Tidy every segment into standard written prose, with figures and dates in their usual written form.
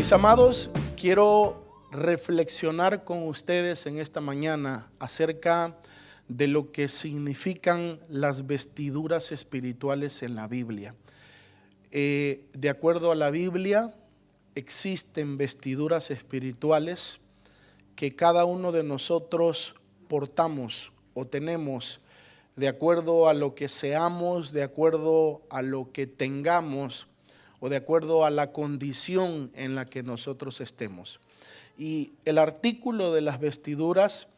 Mis amados, quiero reflexionar con ustedes en esta mañana acerca de lo que significan las vestiduras espirituales en la Biblia. De acuerdo a la Biblia, existen vestiduras espirituales que cada uno de nosotros portamos o tenemos de acuerdo a lo que seamos, de acuerdo a lo que tengamos o de acuerdo a la condición en la que nosotros estemos. Y el artículo de las vestiduras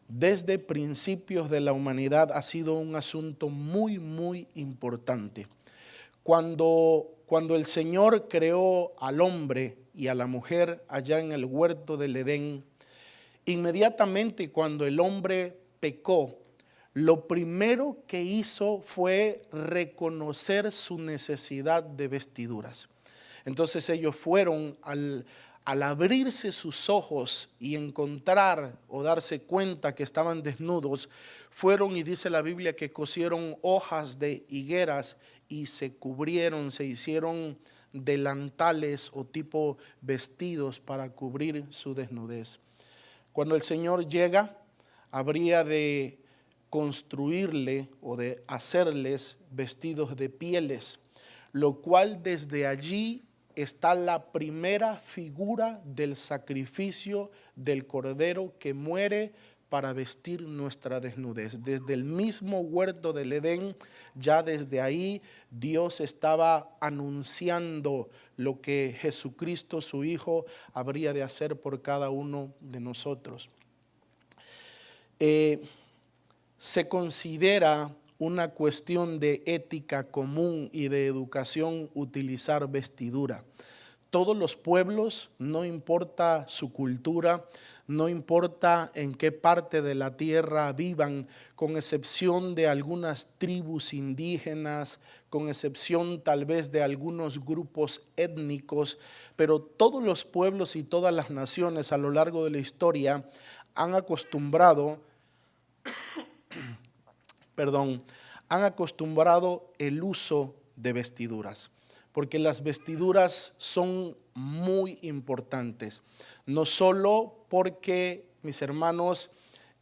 desde principios de la humanidad ha sido un asunto muy importante. Cuando el Señor creó al hombre y a la mujer allá en el huerto del Edén, inmediatamente cuando el hombre pecó, lo primero que hizo fue reconocer su necesidad de vestiduras. Entonces ellos fueron al abrirse sus ojos y encontrar o darse cuenta que estaban desnudos, fueron y dice la Biblia que cosieron hojas de higueras y se cubrieron, se hicieron delantales o tipo vestidos para cubrir su desnudez. Cuando el Señor llega, habría de construirle o de hacerles vestidos de pieles, lo cual desde allí está la primera figura del sacrificio del Cordero que muere para vestir nuestra desnudez. Desde el mismo huerto del Edén, ya desde ahí Dios estaba anunciando lo que Jesucristo, su Hijo, habría de hacer por cada uno de nosotros. Se considera una cuestión de ética común y de educación utilizar vestidura. Todos los pueblos, no importa su cultura, no importa en qué parte de la tierra vivan, con excepción de algunas tribus indígenas, con excepción tal vez de algunos grupos étnicos, pero todos los pueblos y todas las naciones a lo largo de la historia han acostumbrado el uso de vestiduras, porque las vestiduras son muy importantes, no solo porque, mis hermanos,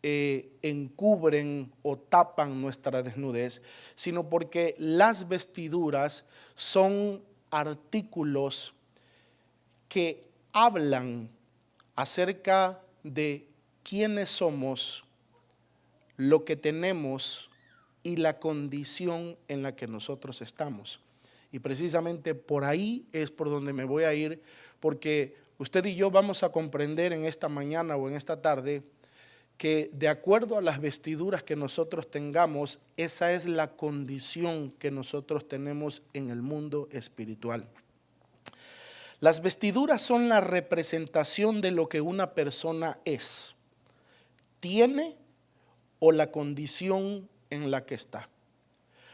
encubren o tapan nuestra desnudez, sino porque las vestiduras son artículos que hablan acerca de quiénes somos, lo que tenemos y la condición en la que nosotros estamos. Y precisamente por ahí es por donde me voy a ir, porque usted y yo vamos a comprender en esta mañana o en esta tarde que de acuerdo a las vestiduras que nosotros tengamos, esa es la condición que nosotros tenemos en el mundo espiritual. Las vestiduras son la representación de lo que una persona es, tiene o la condición en la que está.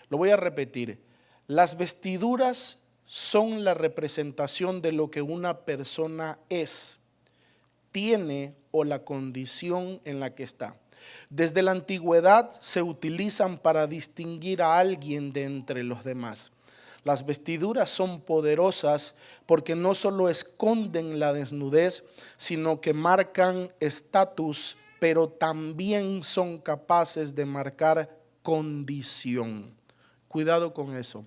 Lo voy a repetir. Las vestiduras son la representación de lo que una persona es, tiene o la condición en la que está. Desde la antigüedad se utilizan para distinguir a alguien de entre los demás. Las vestiduras son poderosas porque no solo esconden la desnudez, sino que marcan estatus, pero también son capaces de marcar condición. Cuidado con eso.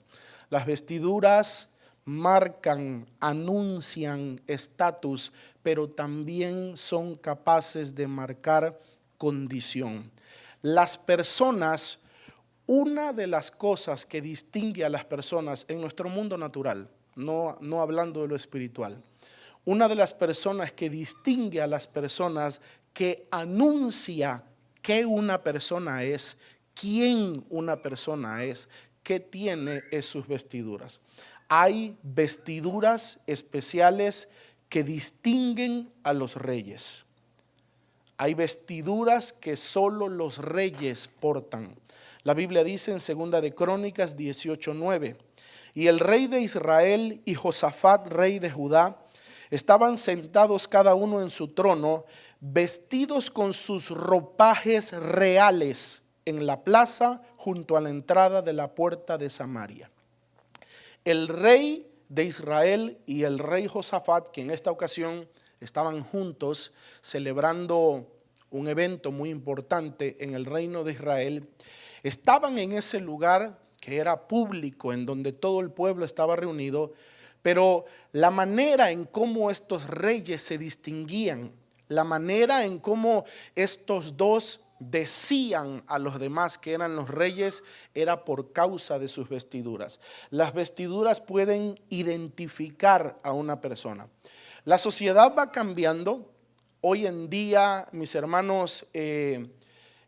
Las vestiduras marcan, anuncian estatus, pero también son capaces de marcar condición. Las personas, una de las cosas que distingue a las personas en nuestro mundo natural, no hablando de lo espiritual, una de las personas que distingue a las personas, que anuncia qué una persona es, quién una persona es, qué tiene, es sus vestiduras. Hay vestiduras especiales que distinguen a los reyes. Hay vestiduras que solo los reyes portan. La Biblia dice en 2 de Crónicas 18:9, y el rey de Israel y Josafat, rey de Judá, estaban sentados cada uno en su trono, vestidos con sus ropajes reales en la plaza junto a la entrada de la puerta de Samaria. El rey de Israel y el rey Josafat, que en esta ocasión estaban juntos celebrando un evento muy importante en el reino de Israel, estaban en ese lugar que era público, en donde todo el pueblo estaba reunido, pero la manera en cómo estos reyes se distinguían, la manera en cómo estos dos decían a los demás que eran los reyes, era por causa de sus vestiduras. Las vestiduras pueden identificar a una persona. La sociedad va cambiando. Hoy en día, mis hermanos,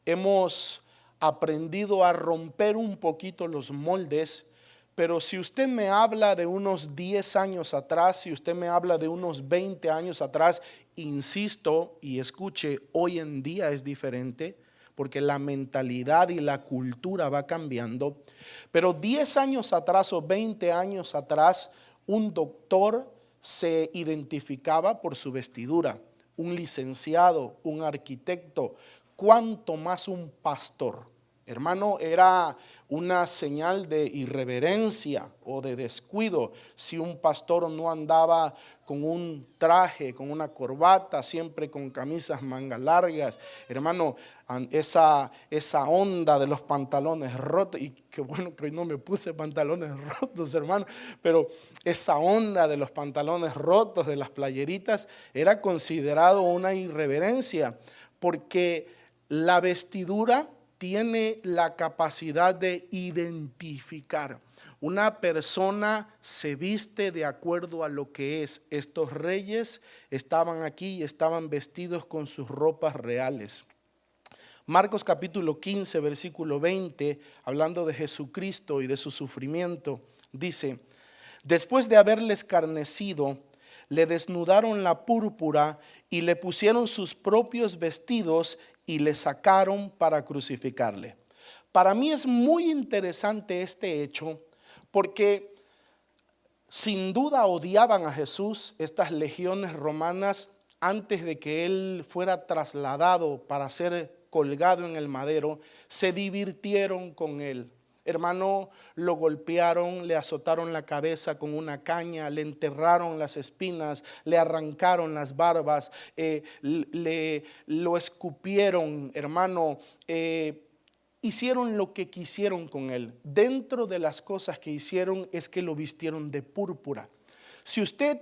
hemos aprendido a romper un poquito los moldes, pero si usted me habla de unos 10 años atrás, si usted me habla de unos 20 años atrás, insisto y escuche, hoy en día es diferente, porque la mentalidad y la cultura va cambiando. Pero 10 años atrás o 20 años atrás, un doctor se identificaba por su vestidura, un licenciado, un arquitecto, cuanto más un pastor. Hermano, era una señal de irreverencia o de descuido si un pastor no andaba con un traje, con una corbata, siempre con camisas manga largas. Hermano, esa onda de los pantalones rotos, y qué bueno que hoy no me puse pantalones rotos, hermano, pero esa onda de los pantalones rotos, de las playeritas, era considerado una irreverencia, porque la vestidura tiene la capacidad de identificar. Una persona se viste de acuerdo a lo que es. Estos reyes estaban aquí y estaban vestidos con sus ropas reales. Marcos capítulo 15, versículo 20, hablando de Jesucristo y de su sufrimiento, dice: después de haberle escarnecido, le desnudaron la púrpura y le pusieron sus propios vestidos y le sacaron para crucificarle. Para mí es muy interesante este hecho, porque sin duda odiaban a Jesús estas legiones romanas antes de que él fuera trasladado para ser colgado en el madero. Se divirtieron con él. Hermano, lo golpearon, le azotaron la cabeza con una caña, le enterraron las espinas, le arrancaron las barbas, lo escupieron, hermano, hicieron lo que quisieron con él. Dentro de las cosas que hicieron es que lo vistieron de púrpura. Si usted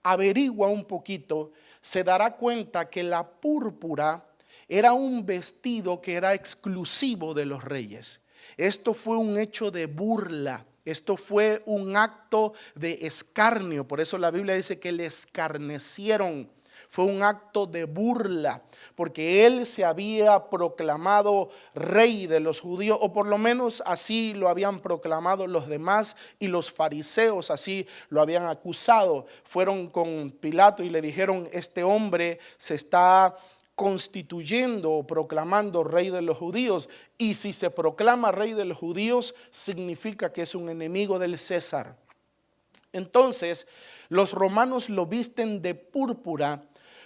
averigua un poquito, se dará cuenta que la púrpura era un vestido que era exclusivo de los reyes. Esto fue un hecho de burla, esto fue un acto de escarnio. Por eso la Biblia dice que le escarnecieron. Fue un acto de burla, porque él se había proclamado rey de los judíos, o por lo menos así lo habían proclamado los demás, y los fariseos así lo habían acusado. Fueron con Pilato y le dijeron: este hombre se está constituyendo o proclamando rey de los judíos, y si se proclama rey de los judíos significa que es un enemigo del César. Entonces los romanos lo visten de púrpura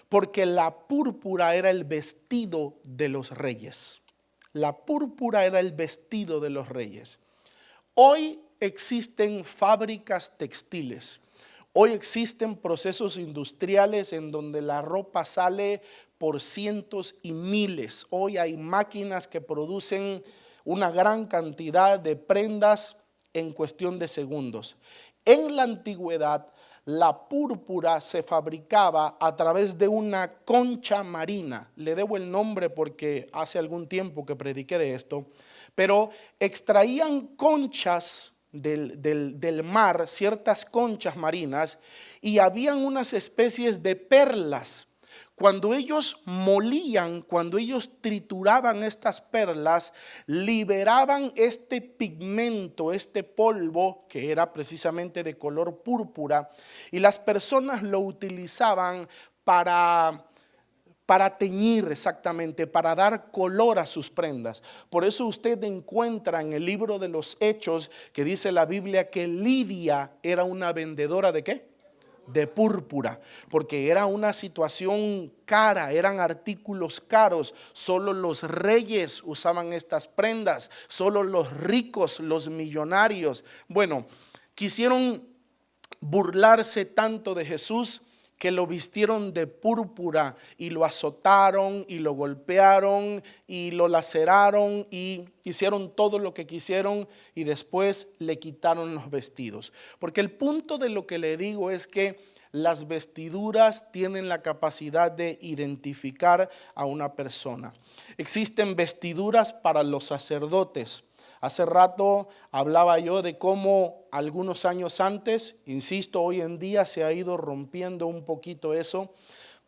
porque la púrpura era el vestido de los reyes. La púrpura era el vestido de los reyes. Hoy existen fábricas textiles, hoy existen procesos industriales en donde la ropa sale por cientos y miles. Hoy hay máquinas que producen una gran cantidad de prendas en cuestión de segundos. En la antigüedad, la púrpura se fabricaba a través de una concha marina. Le debo el nombre porque hace algún tiempo que prediqué de esto, pero extraían conchas del mar, ciertas conchas marinas, y habían unas especies de perlas. Cuando ellos molían, cuando ellos trituraban estas perlas, liberaban este pigmento, este polvo que era precisamente de color púrpura, y las personas lo utilizaban para teñir, exactamente, para dar color a sus prendas. Por eso usted encuentra en el libro de los Hechos que dice la Biblia que Lidia era una vendedora ¿de qué? De púrpura, porque era una situación cara, eran artículos caros. Solo los reyes usaban estas prendas, solo los ricos, los millonarios. Bueno, quisieron burlarse tanto de Jesús que lo vistieron de púrpura y lo azotaron y lo golpearon y lo laceraron y hicieron todo lo que quisieron y después le quitaron los vestidos. Porque el punto de lo que le digo es que las vestiduras tienen la capacidad de identificar a una persona. Existen vestiduras para los sacerdotes. Hace rato hablaba yo de cómo algunos años antes, insisto, hoy en día se ha ido rompiendo un poquito eso,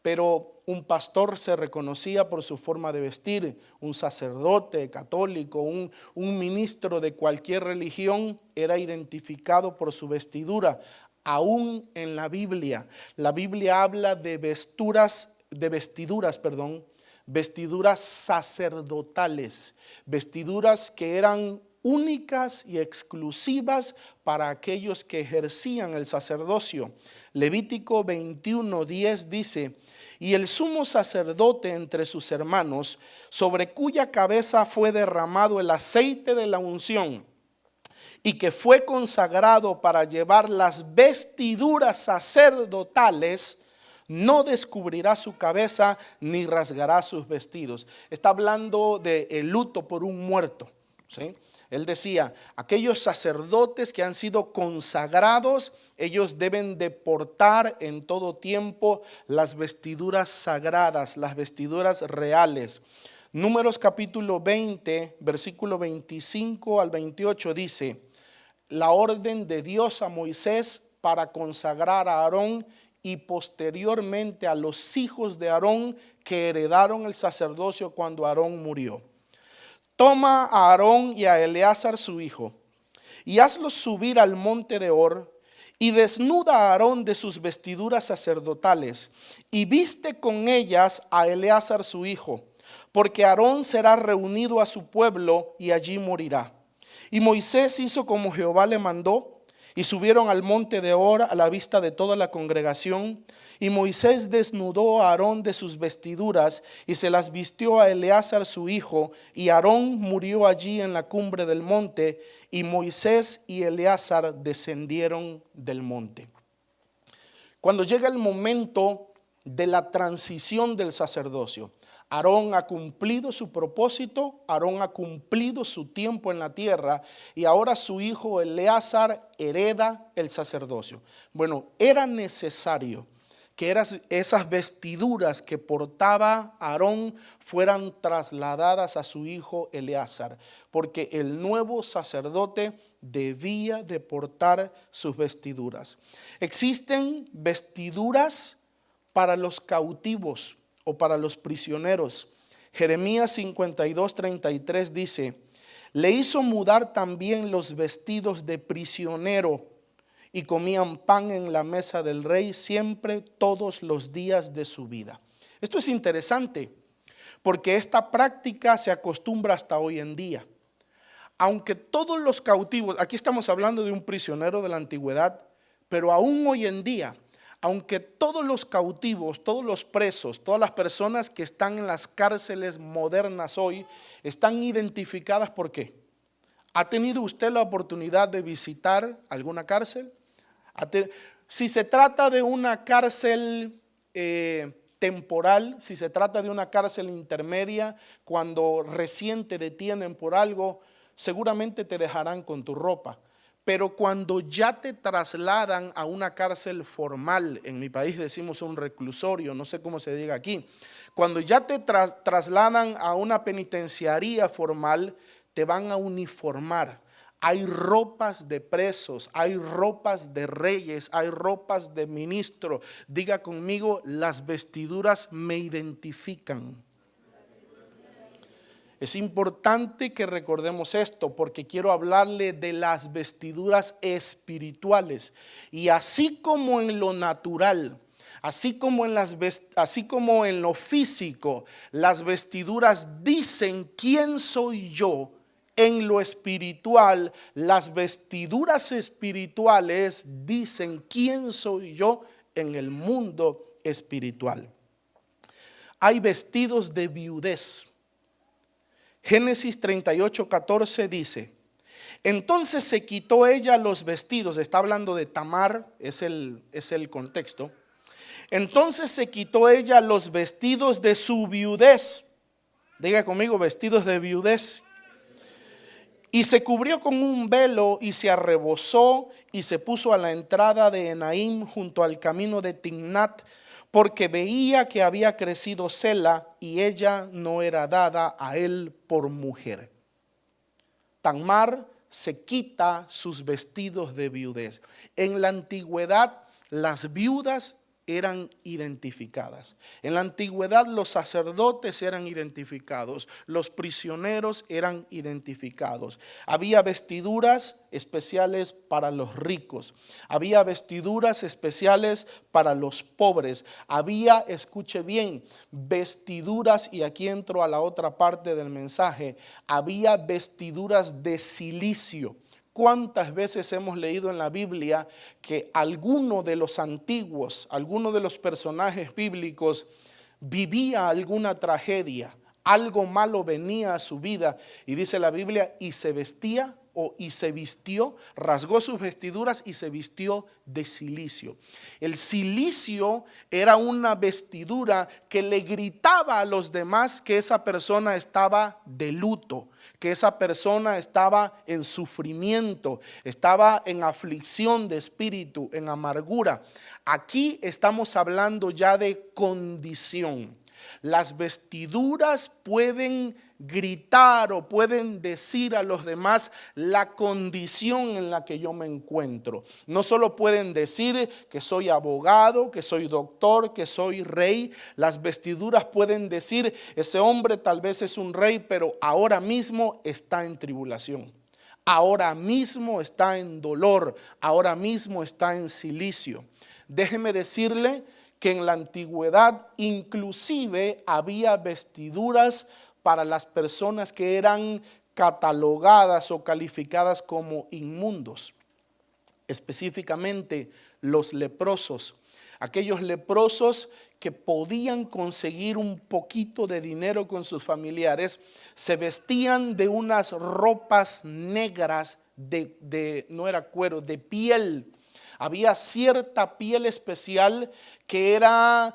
pero un pastor se reconocía por su forma de vestir, un sacerdote católico, un ministro de cualquier religión era identificado por su vestidura. Aún en la Biblia habla de vestiduras sacerdotales, vestiduras que eran únicas y exclusivas para aquellos que ejercían el sacerdocio. Levítico 21:10 dice: y el sumo sacerdote entre sus hermanos, sobre cuya cabeza fue derramado el aceite de la unción, y que fue consagrado para llevar las vestiduras sacerdotales, no descubrirá su cabeza ni rasgará sus vestidos. Está hablando del luto por un muerto, ¿sí? Él decía, aquellos sacerdotes que han sido consagrados, ellos deben de portar en todo tiempo las vestiduras sagradas, las vestiduras reales. Números capítulo 20, versículo 25 al 28 dice: la orden de Dios a Moisés para consagrar a Aarón y posteriormente a los hijos de Aarón que heredaron el sacerdocio cuando Aarón murió. Toma a Aarón y a Eleazar su hijo, y hazlos subir al monte de Hor, y desnuda a Aarón de sus vestiduras sacerdotales, y viste con ellas a Eleazar su hijo, porque Aarón será reunido a su pueblo y allí morirá. Y Moisés hizo como Jehová le mandó, y subieron al monte de Hor a la vista de toda la congregación. Y Moisés desnudó a Aarón de sus vestiduras y se las vistió a Eleazar su hijo, y Aarón murió allí en la cumbre del monte, y Moisés y Eleazar descendieron del monte. Cuando llega el momento de la transición del sacerdocio, Aarón ha cumplido su propósito, Aarón ha cumplido su tiempo en la tierra y ahora su hijo Eleazar hereda el sacerdocio. Bueno, era necesario que esas vestiduras que portaba Aarón fueran trasladadas a su hijo Eleazar, porque el nuevo sacerdote debía de portar sus vestiduras. Existen vestiduras para los cautivos o para los prisioneros. Jeremías 52:33 dice: le hizo mudar también los vestidos de prisionero, y comían pan en la mesa del rey siempre, todos los días de su vida. Esto es interesante, porque esta práctica se acostumbra hasta hoy en día. Aunque todos los cautivos, aquí estamos hablando de un prisionero de la antigüedad, pero aún hoy en día, aunque todos los cautivos, todos los presos, todas las personas que están en las cárceles modernas hoy, están identificadas ¿por qué? ¿Ha tenido usted la oportunidad de visitar alguna cárcel? Si se trata de una cárcel temporal, si se trata de una cárcel intermedia, cuando recién te detienen por algo, seguramente te dejarán con tu ropa. Pero cuando ya te trasladan a una cárcel formal, en mi país decimos un reclusorio, no sé cómo se diga aquí, cuando ya te trasladan a una penitenciaría formal, te van a uniformar. Hay ropas de presos, hay ropas de reyes, hay ropas de ministros. Diga conmigo, las vestiduras me identifican. Es importante que recordemos esto porque quiero hablarle de las vestiduras espirituales. Y así como en lo natural, así como en lo físico, las vestiduras dicen quién soy yo. En lo espiritual, las vestiduras espirituales dicen quién soy yo en el mundo espiritual. Hay vestidos de viudez. Génesis 38:14 dice: Entonces se quitó ella los vestidos, está hablando de Tamar, es el contexto. Entonces se quitó ella los vestidos de su viudez. Diga conmigo, vestidos de viudez. Y se cubrió con un velo y se arrebozó y se puso a la entrada de Enaim junto al camino de Timnat, porque veía que había crecido Sela y ella no era dada a él por mujer. Tamar se quita sus vestidos de viudez. En la antigüedad las viudas eran identificadas. En la antigüedad los sacerdotes eran identificados, los prisioneros eran identificados. Había vestiduras especiales para los ricos, había vestiduras especiales para los pobres, había, escuche bien, vestiduras, y aquí entro a la otra parte del mensaje, había vestiduras de cilicio. ¿Cuántas veces hemos leído en la Biblia que alguno de los antiguos, alguno de los personajes bíblicos vivía alguna tragedia, algo malo venía a su vida, y dice la Biblia, y se vestía y se vistió, rasgó sus vestiduras y se vistió de cilicio? El cilicio era una vestidura que le gritaba a los demás que esa persona estaba de luto, que esa persona estaba en sufrimiento, estaba en aflicción de espíritu, en amargura. Aquí estamos hablando ya de condición. Las vestiduras pueden gritar o pueden decir a los demás la condición en la que yo me encuentro. No solo pueden decir que soy abogado, que soy doctor, que soy rey. Las vestiduras pueden decir, ese hombre tal vez es un rey, pero ahora mismo está en tribulación. Ahora mismo está en dolor. Ahora mismo está en cilicio. Déjeme decirle que en la antigüedad inclusive había vestiduras para las personas que eran catalogadas o calificadas como inmundos, específicamente los leprosos, aquellos leprosos que podían conseguir un poquito de dinero con sus familiares, se vestían de unas ropas negras no era cuero, de piel. Había cierta piel especial que era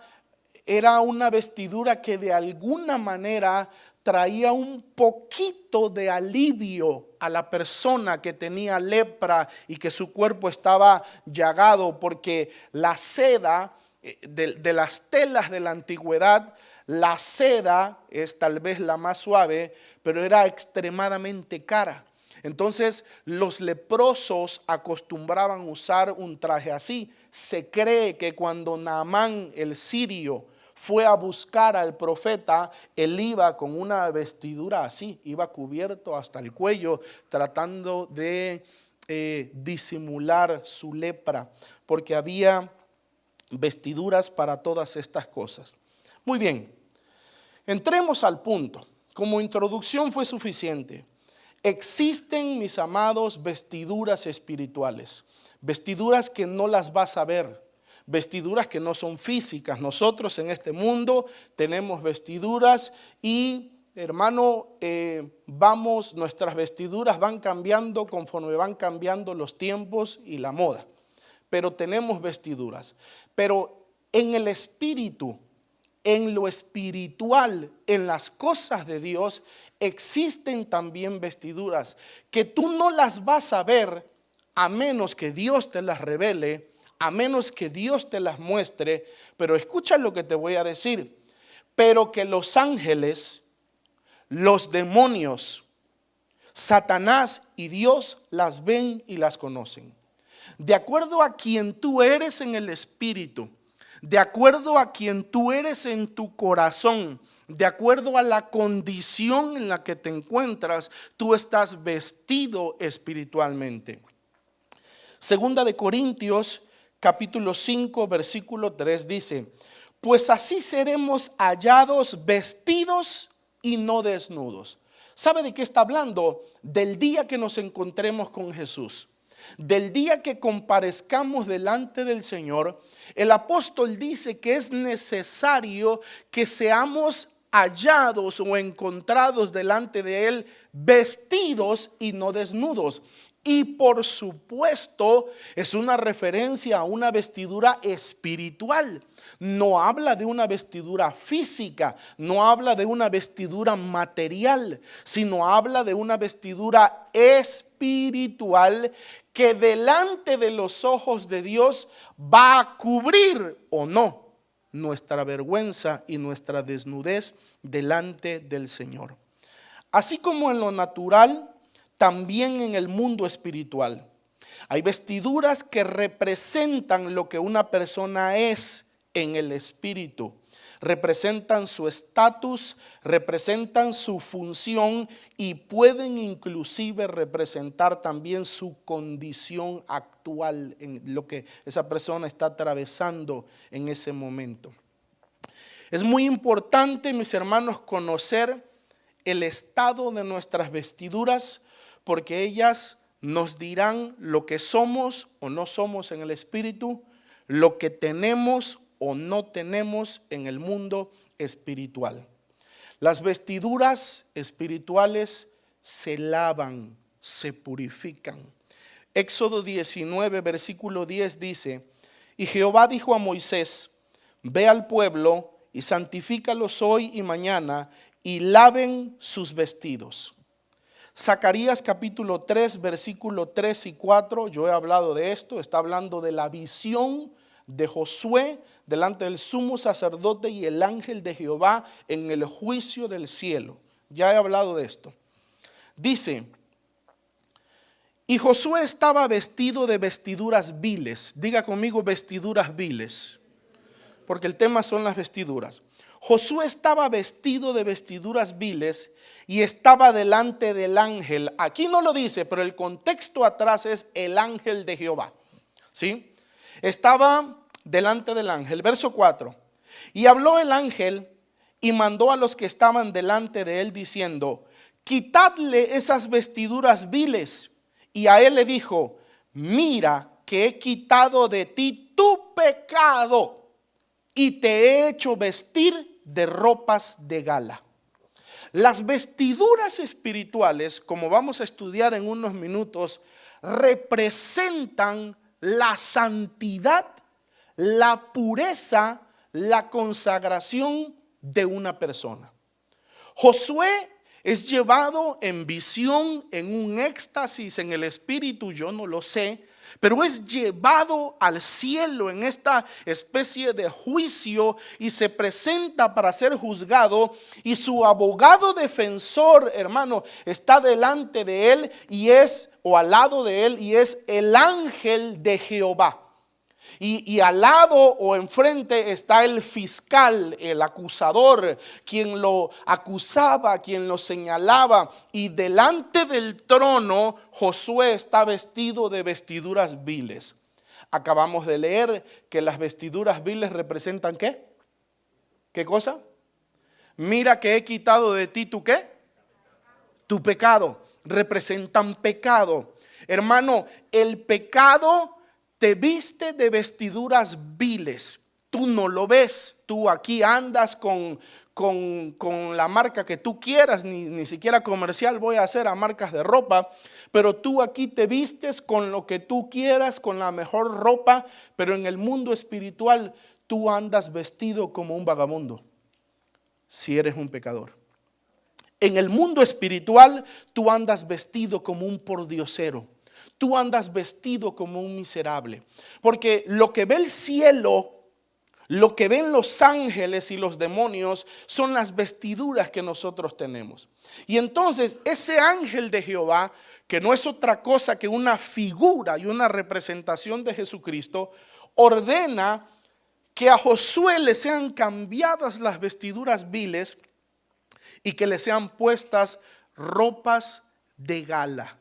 una vestidura que de alguna manera traía un poquito de alivio a la persona que tenía lepra y que su cuerpo estaba llagado, porque la seda de las telas de la antigüedad, la seda es tal vez la más suave, pero era extremadamente cara. Entonces los leprosos acostumbraban usar un traje así. Se cree que cuando Naamán el sirio fue a buscar al profeta, él iba con una vestidura así, iba cubierto hasta el cuello, tratando de disimular su lepra, porque había vestiduras para todas estas cosas. Muy bien, entremos al punto. Como introducción fue suficiente. Existen, mis amados, vestiduras espirituales, vestiduras que no las vas a ver, vestiduras que no son físicas. Nosotros en este mundo tenemos vestiduras y, hermano, nuestras vestiduras van cambiando conforme van cambiando los tiempos y la moda, pero tenemos vestiduras. Pero en el espíritu, en lo espiritual, en las cosas de Dios, existen también vestiduras que tú no las vas a ver a menos que Dios te las revele, a menos que Dios te las muestre. Pero escucha lo que te voy a decir. Pero que los ángeles, los demonios, Satanás y Dios las ven y las conocen. De acuerdo a quien tú eres en el espíritu, de acuerdo a quien tú eres en tu corazón, de acuerdo a la condición en la que te encuentras, tú estás vestido espiritualmente. Segunda de Corintios, capítulo 5, versículo 3 dice: pues así seremos hallados vestidos y no desnudos. ¿Sabe de qué está hablando? Del día que nos encontremos con Jesús, del día que comparezcamos delante del Señor. El apóstol dice que es necesario que seamos hallados o encontrados delante de Él vestidos y no desnudos. Y por supuesto es una referencia a una vestidura espiritual. No habla de una vestidura física, no habla de una vestidura material, sino habla de una vestidura espiritual que delante de los ojos de Dios va a cubrir o no nuestra vergüenza y nuestra desnudez delante del Señor. Así como en lo natural, también en el mundo espiritual hay vestiduras que representan lo que una persona es en el espíritu. Representan su estatus, representan su función y pueden inclusive representar también su condición actual en lo que esa persona está atravesando en ese momento. Es muy importante, mis hermanos, conocer el estado de nuestras vestiduras, porque ellas nos dirán lo que somos o no somos en el espíritu, lo que tenemos o no tenemos en el mundo espiritual. Las vestiduras espirituales se lavan, se purifican. Éxodo 19, versículo 10 dice: y Jehová dijo a Moisés: ve al pueblo y santifícalos hoy y mañana, y laven sus vestidos. Zacarías capítulo 3, versículo 3 y 4, yo he hablado de esto, está hablando de la visión de Josué delante del sumo sacerdote y el ángel de Jehová en el juicio del cielo. Ya he hablado de esto. Dice: y Josué estaba vestido de vestiduras viles. Diga conmigo, vestiduras viles, porque el tema son las vestiduras. Josué estaba vestido de vestiduras viles y estaba delante del ángel. Aquí no lo dice, pero el contexto atrás es el ángel de Jehová. ¿Sí? Estaba delante del ángel. Verso 4. Y habló el ángel y mandó a los que estaban delante de él diciendo: quitadle esas vestiduras viles. Y a él le dijo: mira que he quitado de ti tu pecado y te he hecho vestir de ropas de gala. Las vestiduras espirituales, como vamos a estudiar en unos minutos, representan la santidad, la pureza, la consagración de una persona. Josué es llevado en visión, en un éxtasis en el espíritu, yo no lo sé, pero es llevado al cielo en esta especie de juicio y se presenta para ser juzgado, y su abogado defensor, hermano, está delante de él y es, o al lado de él, y es el ángel de Jehová. Y al lado o enfrente está el fiscal, el acusador, quien lo acusaba, quien lo señalaba. Y delante del trono Josué está vestido de vestiduras viles. Acabamos de leer que las vestiduras viles representan ¿qué? ¿Qué cosa? Mira que he quitado de ti tu ¿qué? Tu pecado. Representan pecado. Hermano, el pecado te viste de vestiduras viles. Tú no lo ves. Tú aquí andas con la marca que tú quieras. Ni siquiera comercial voy a hacer a marcas de ropa. Pero tú aquí te vistes con lo que tú quieras, con la mejor ropa. Pero en el mundo espiritual tú andas vestido como un vagabundo, si eres un pecador. En el mundo espiritual tú andas vestido como un pordiosero. Tú andas vestido como un miserable, porque lo que ve el cielo, lo que ven los ángeles y los demonios son las vestiduras que nosotros tenemos. Y entonces ese ángel de Jehová, que no es otra cosa que una figura y una representación de Jesucristo, ordena que a Josué le sean cambiadas las vestiduras viles y que le sean puestas ropas de gala.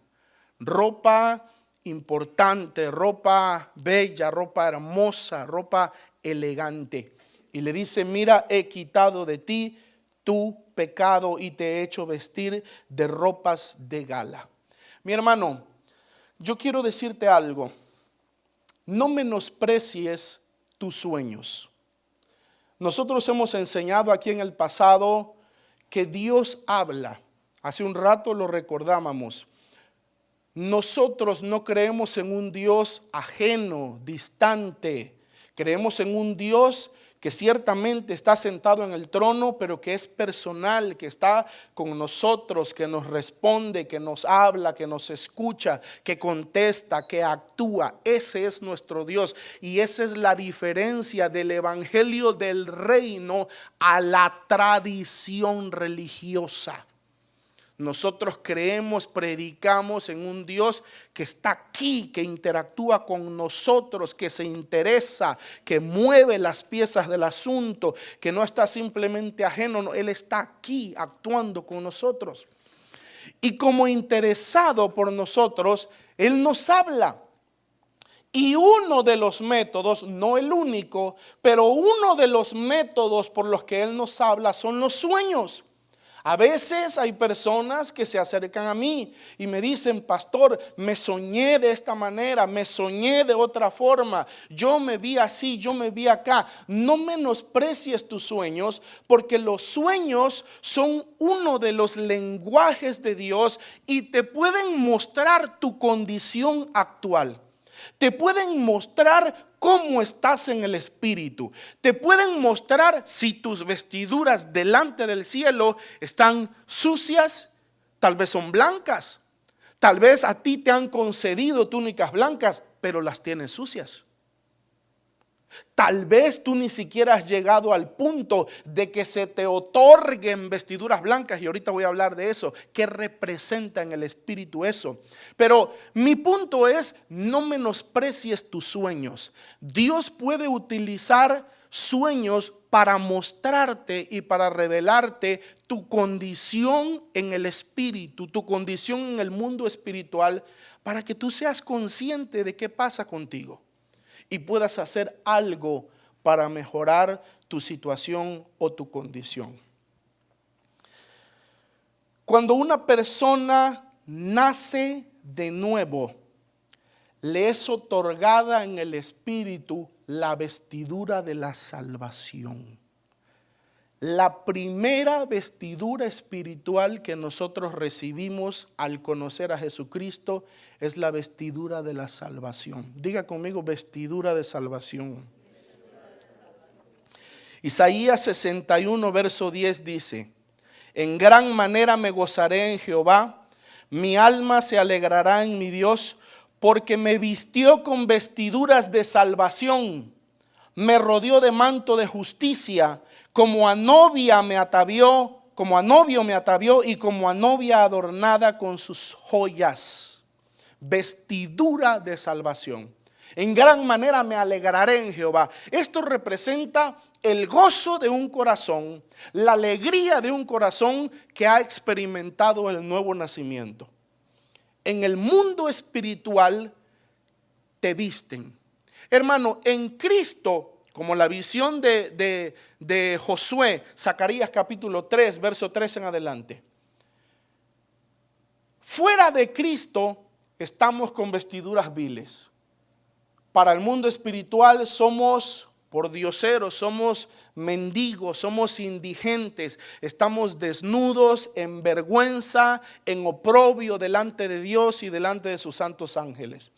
Ropa importante, ropa bella, ropa hermosa, ropa elegante. Y le dice: mira, he quitado de ti tu pecado y te he hecho vestir de ropas de gala. Mi hermano, yo quiero decirte algo. No menosprecies tus sueños. Nosotros hemos enseñado aquí en el pasado que Dios habla. Hace un rato lo recordábamos. Nosotros no creemos en un Dios ajeno, distante. Creemos en un Dios que ciertamente está sentado en el trono, pero que es personal, que está con nosotros, que nos responde, que nos habla, que nos escucha, que contesta, que actúa. Ese es nuestro Dios. Y esa es la diferencia del evangelio del reino a la tradición religiosa. Nosotros creemos, predicamos en un Dios que está aquí, que interactúa con nosotros, que se interesa, que mueve las piezas del asunto, que no está simplemente ajeno, no, Él está aquí actuando con nosotros. Y como interesado por nosotros, Él nos habla. Y uno de los métodos, no el único, pero uno de los métodos por los que Él nos habla son los sueños. A veces hay personas que se acercan a mí y me dicen: pastor, me soñé de esta manera, me soñé de otra forma, yo me vi así, yo me vi acá. No menosprecies tus sueños, porque los sueños son uno de los lenguajes de Dios y te pueden mostrar tu condición actual. Te pueden mostrar cómo estás en el espíritu. Te pueden mostrar si tus vestiduras delante del cielo están sucias, tal vez son blancas. Tal vez a ti te han concedido túnicas blancas, pero las tienes sucias. Tal vez tú ni siquiera has llegado al punto de que se te otorguen vestiduras blancas, y ahorita voy a hablar de eso, qué representa en el espíritu eso. Pero mi punto es: no menosprecies tus sueños. Dios puede utilizar sueños para mostrarte y para revelarte tu condición en el espíritu, tu condición en el mundo espiritual, para que tú seas consciente de qué pasa contigo y puedas hacer algo para mejorar tu situación o tu condición. Cuando una persona nace de nuevo, le es otorgada en el espíritu la vestidura de la salvación. La primera vestidura espiritual que nosotros recibimos al conocer a Jesucristo es la vestidura de la salvación. Diga conmigo: vestidura de salvación. Isaías 61, verso 10 dice: en gran manera me gozaré en Jehová, mi alma se alegrará en mi Dios, porque me vistió con vestiduras de salvación, me rodeó de manto de justicia, como a novia me atavió, como a novio me atavió, y como a novia adornada con sus joyas. Vestidura de salvación. En gran manera me alegraré en Jehová. Esto representa el gozo de un corazón, la alegría de un corazón que ha experimentado el nuevo nacimiento. En el mundo espiritual te visten. Hermano, en Cristo, como la visión de Josué, Zacarías capítulo 3, verso 3 en adelante. Fuera de Cristo estamos con vestiduras viles. Para el mundo espiritual somos pordioseros, somos mendigos, somos indigentes, estamos desnudos, en vergüenza, en oprobio delante de Dios y delante de sus santos ángeles.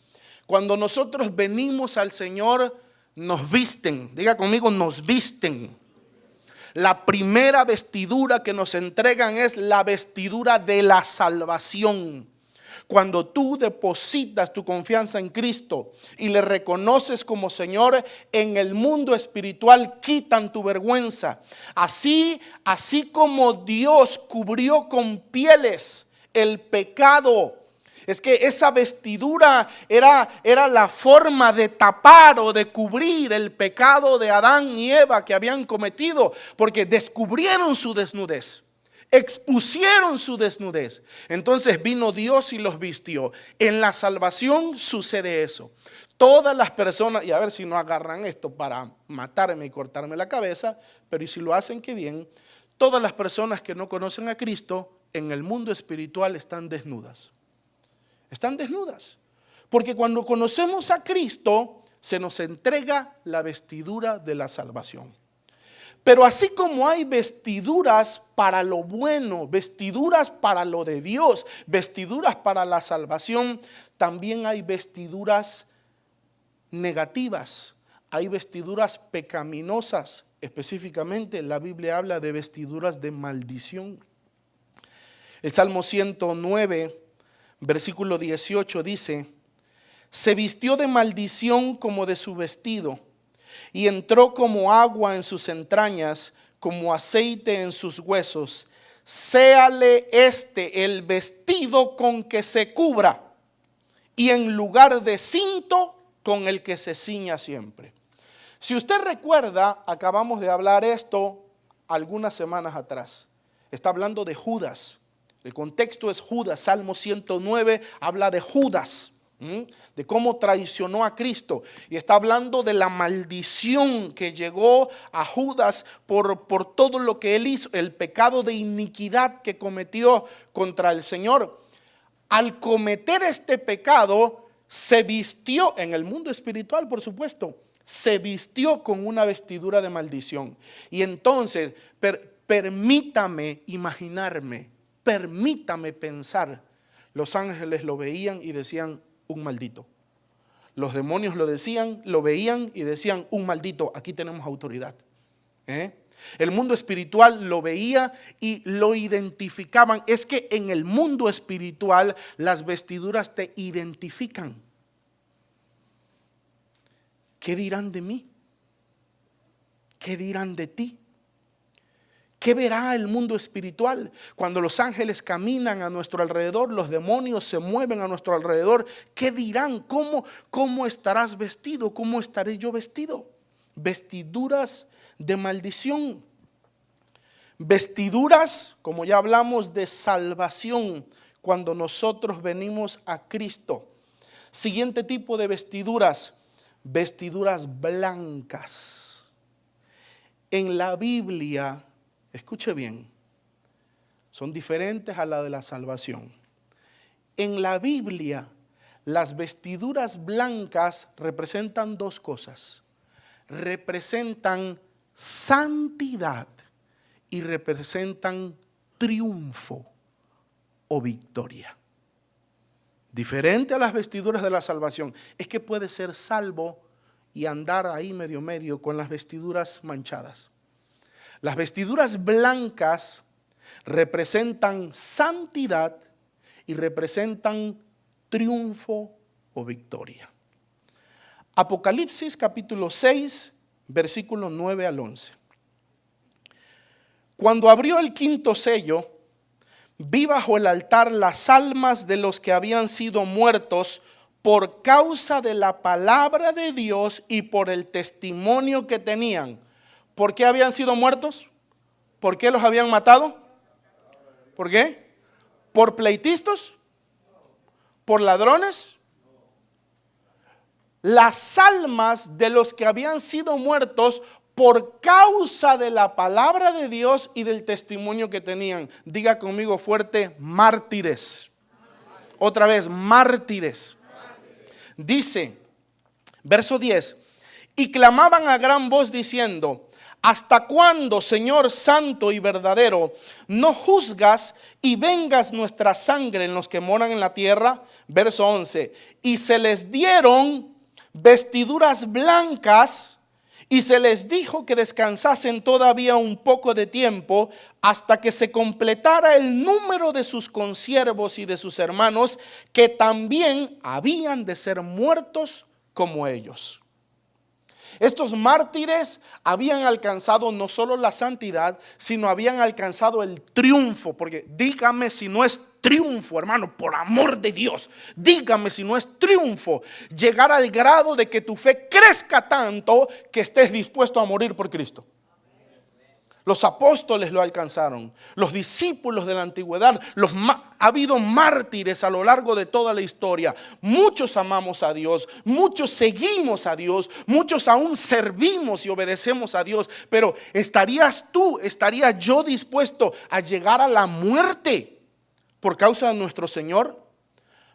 Cuando nosotros venimos al Señor, nos visten. Diga conmigo: nos visten. La primera vestidura que nos entregan es la vestidura de la salvación. Cuando tú depositas tu confianza en Cristo y le reconoces como Señor, en el mundo espiritual quitan tu vergüenza. Así como Dios cubrió con pieles el pecado. Es que esa vestidura era la forma de tapar o de cubrir el pecado de Adán y Eva que habían cometido, porque descubrieron su desnudez, expusieron su desnudez. Entonces vino Dios y los vistió. En la salvación sucede eso. Todas las personas, y a ver si no agarran esto para matarme y cortarme la cabeza, pero y si lo hacen, qué bien. Todas las personas que no conocen a Cristo en el mundo espiritual están desnudas. Están desnudas, porque cuando conocemos a Cristo se nos entrega la vestidura de la salvación. Pero así como hay vestiduras para lo bueno, vestiduras para lo de Dios, vestiduras para la salvación, también hay vestiduras negativas, hay vestiduras pecaminosas. Específicamente la Biblia habla de vestiduras de maldición. El Salmo 109, versículo 18 dice: se vistió de maldición como de su vestido, y entró como agua en sus entrañas, como aceite en sus huesos. Séale este el vestido con que se cubra, y en lugar de cinto con el que se ciña siempre. Si usted recuerda, acabamos de hablar esto algunas semanas atrás. Está hablando de Judas. El contexto es Judas. Salmo 109 habla de Judas, de cómo traicionó a Cristo, y está hablando de la maldición que llegó a Judas por todo lo que él hizo, el pecado de iniquidad que cometió contra el Señor. Al cometer este pecado, se vistió, en el mundo espiritual por supuesto, se vistió con una vestidura de maldición. Y entonces, permítame imaginarme, permítame pensar, los ángeles lo veían y decían: un maldito. Los demonios lo decían, lo veían y decían: un maldito, aquí tenemos autoridad. El mundo espiritual lo veía y lo identificaban. Es que en el mundo espiritual las vestiduras te identifican. ¿Qué dirán de mí? ¿Qué dirán de ti? ¿Qué verá el mundo espiritual? Cuando los ángeles caminan a nuestro alrededor, los demonios se mueven a nuestro alrededor, ¿qué dirán? ¿Cómo estarás vestido? ¿Cómo estaré yo vestido? Vestiduras de maldición. Vestiduras, como ya hablamos, de salvación cuando nosotros venimos a Cristo. Siguiente tipo de vestiduras, vestiduras blancas. En la Biblia, escuche bien, son diferentes a la de la salvación. En la Biblia, las vestiduras blancas representan dos cosas. Representan santidad y representan triunfo o victoria. Diferente a las vestiduras de la salvación. Es que puede ser salvo y andar ahí medio con las vestiduras manchadas. Las vestiduras blancas representan santidad y representan triunfo o victoria. Apocalipsis capítulo 6, versículos 9 al 11. Cuando abrió el quinto sello, vi bajo el altar las almas de los que habían sido muertos por causa de la palabra de Dios y por el testimonio que tenían. ¿Por qué habían sido muertos? ¿Por qué los habían matado? ¿Por qué? ¿Por pleitistas? ¿Por ladrones? Las almas de los que habían sido muertos por causa de la palabra de Dios y del testimonio que tenían. Diga conmigo fuerte: mártires. Otra vez, mártires. Dice, verso 10, y clamaban a gran voz diciendo: ¿hasta cuándo, Señor santo y verdadero, no juzgas y vengas nuestra sangre en los que moran en la tierra? Verso 11, y se les dieron vestiduras blancas y se les dijo que descansasen todavía un poco de tiempo hasta que se completara el número de sus consiervos y de sus hermanos, que también habían de ser muertos como ellos. Estos mártires habían alcanzado no solo la santidad, sino habían alcanzado el triunfo. Porque dígame si no es triunfo, hermano, por amor de Dios. Dígame si no es triunfo llegar al grado de que tu fe crezca tanto que estés dispuesto a morir por Cristo. Los apóstoles lo alcanzaron, los discípulos de la antigüedad, ha habido mártires a lo largo de toda la historia. Muchos amamos a Dios, muchos seguimos a Dios, muchos aún servimos y obedecemos a Dios. Pero ¿estaría yo dispuesto a llegar a la muerte por causa de nuestro Señor?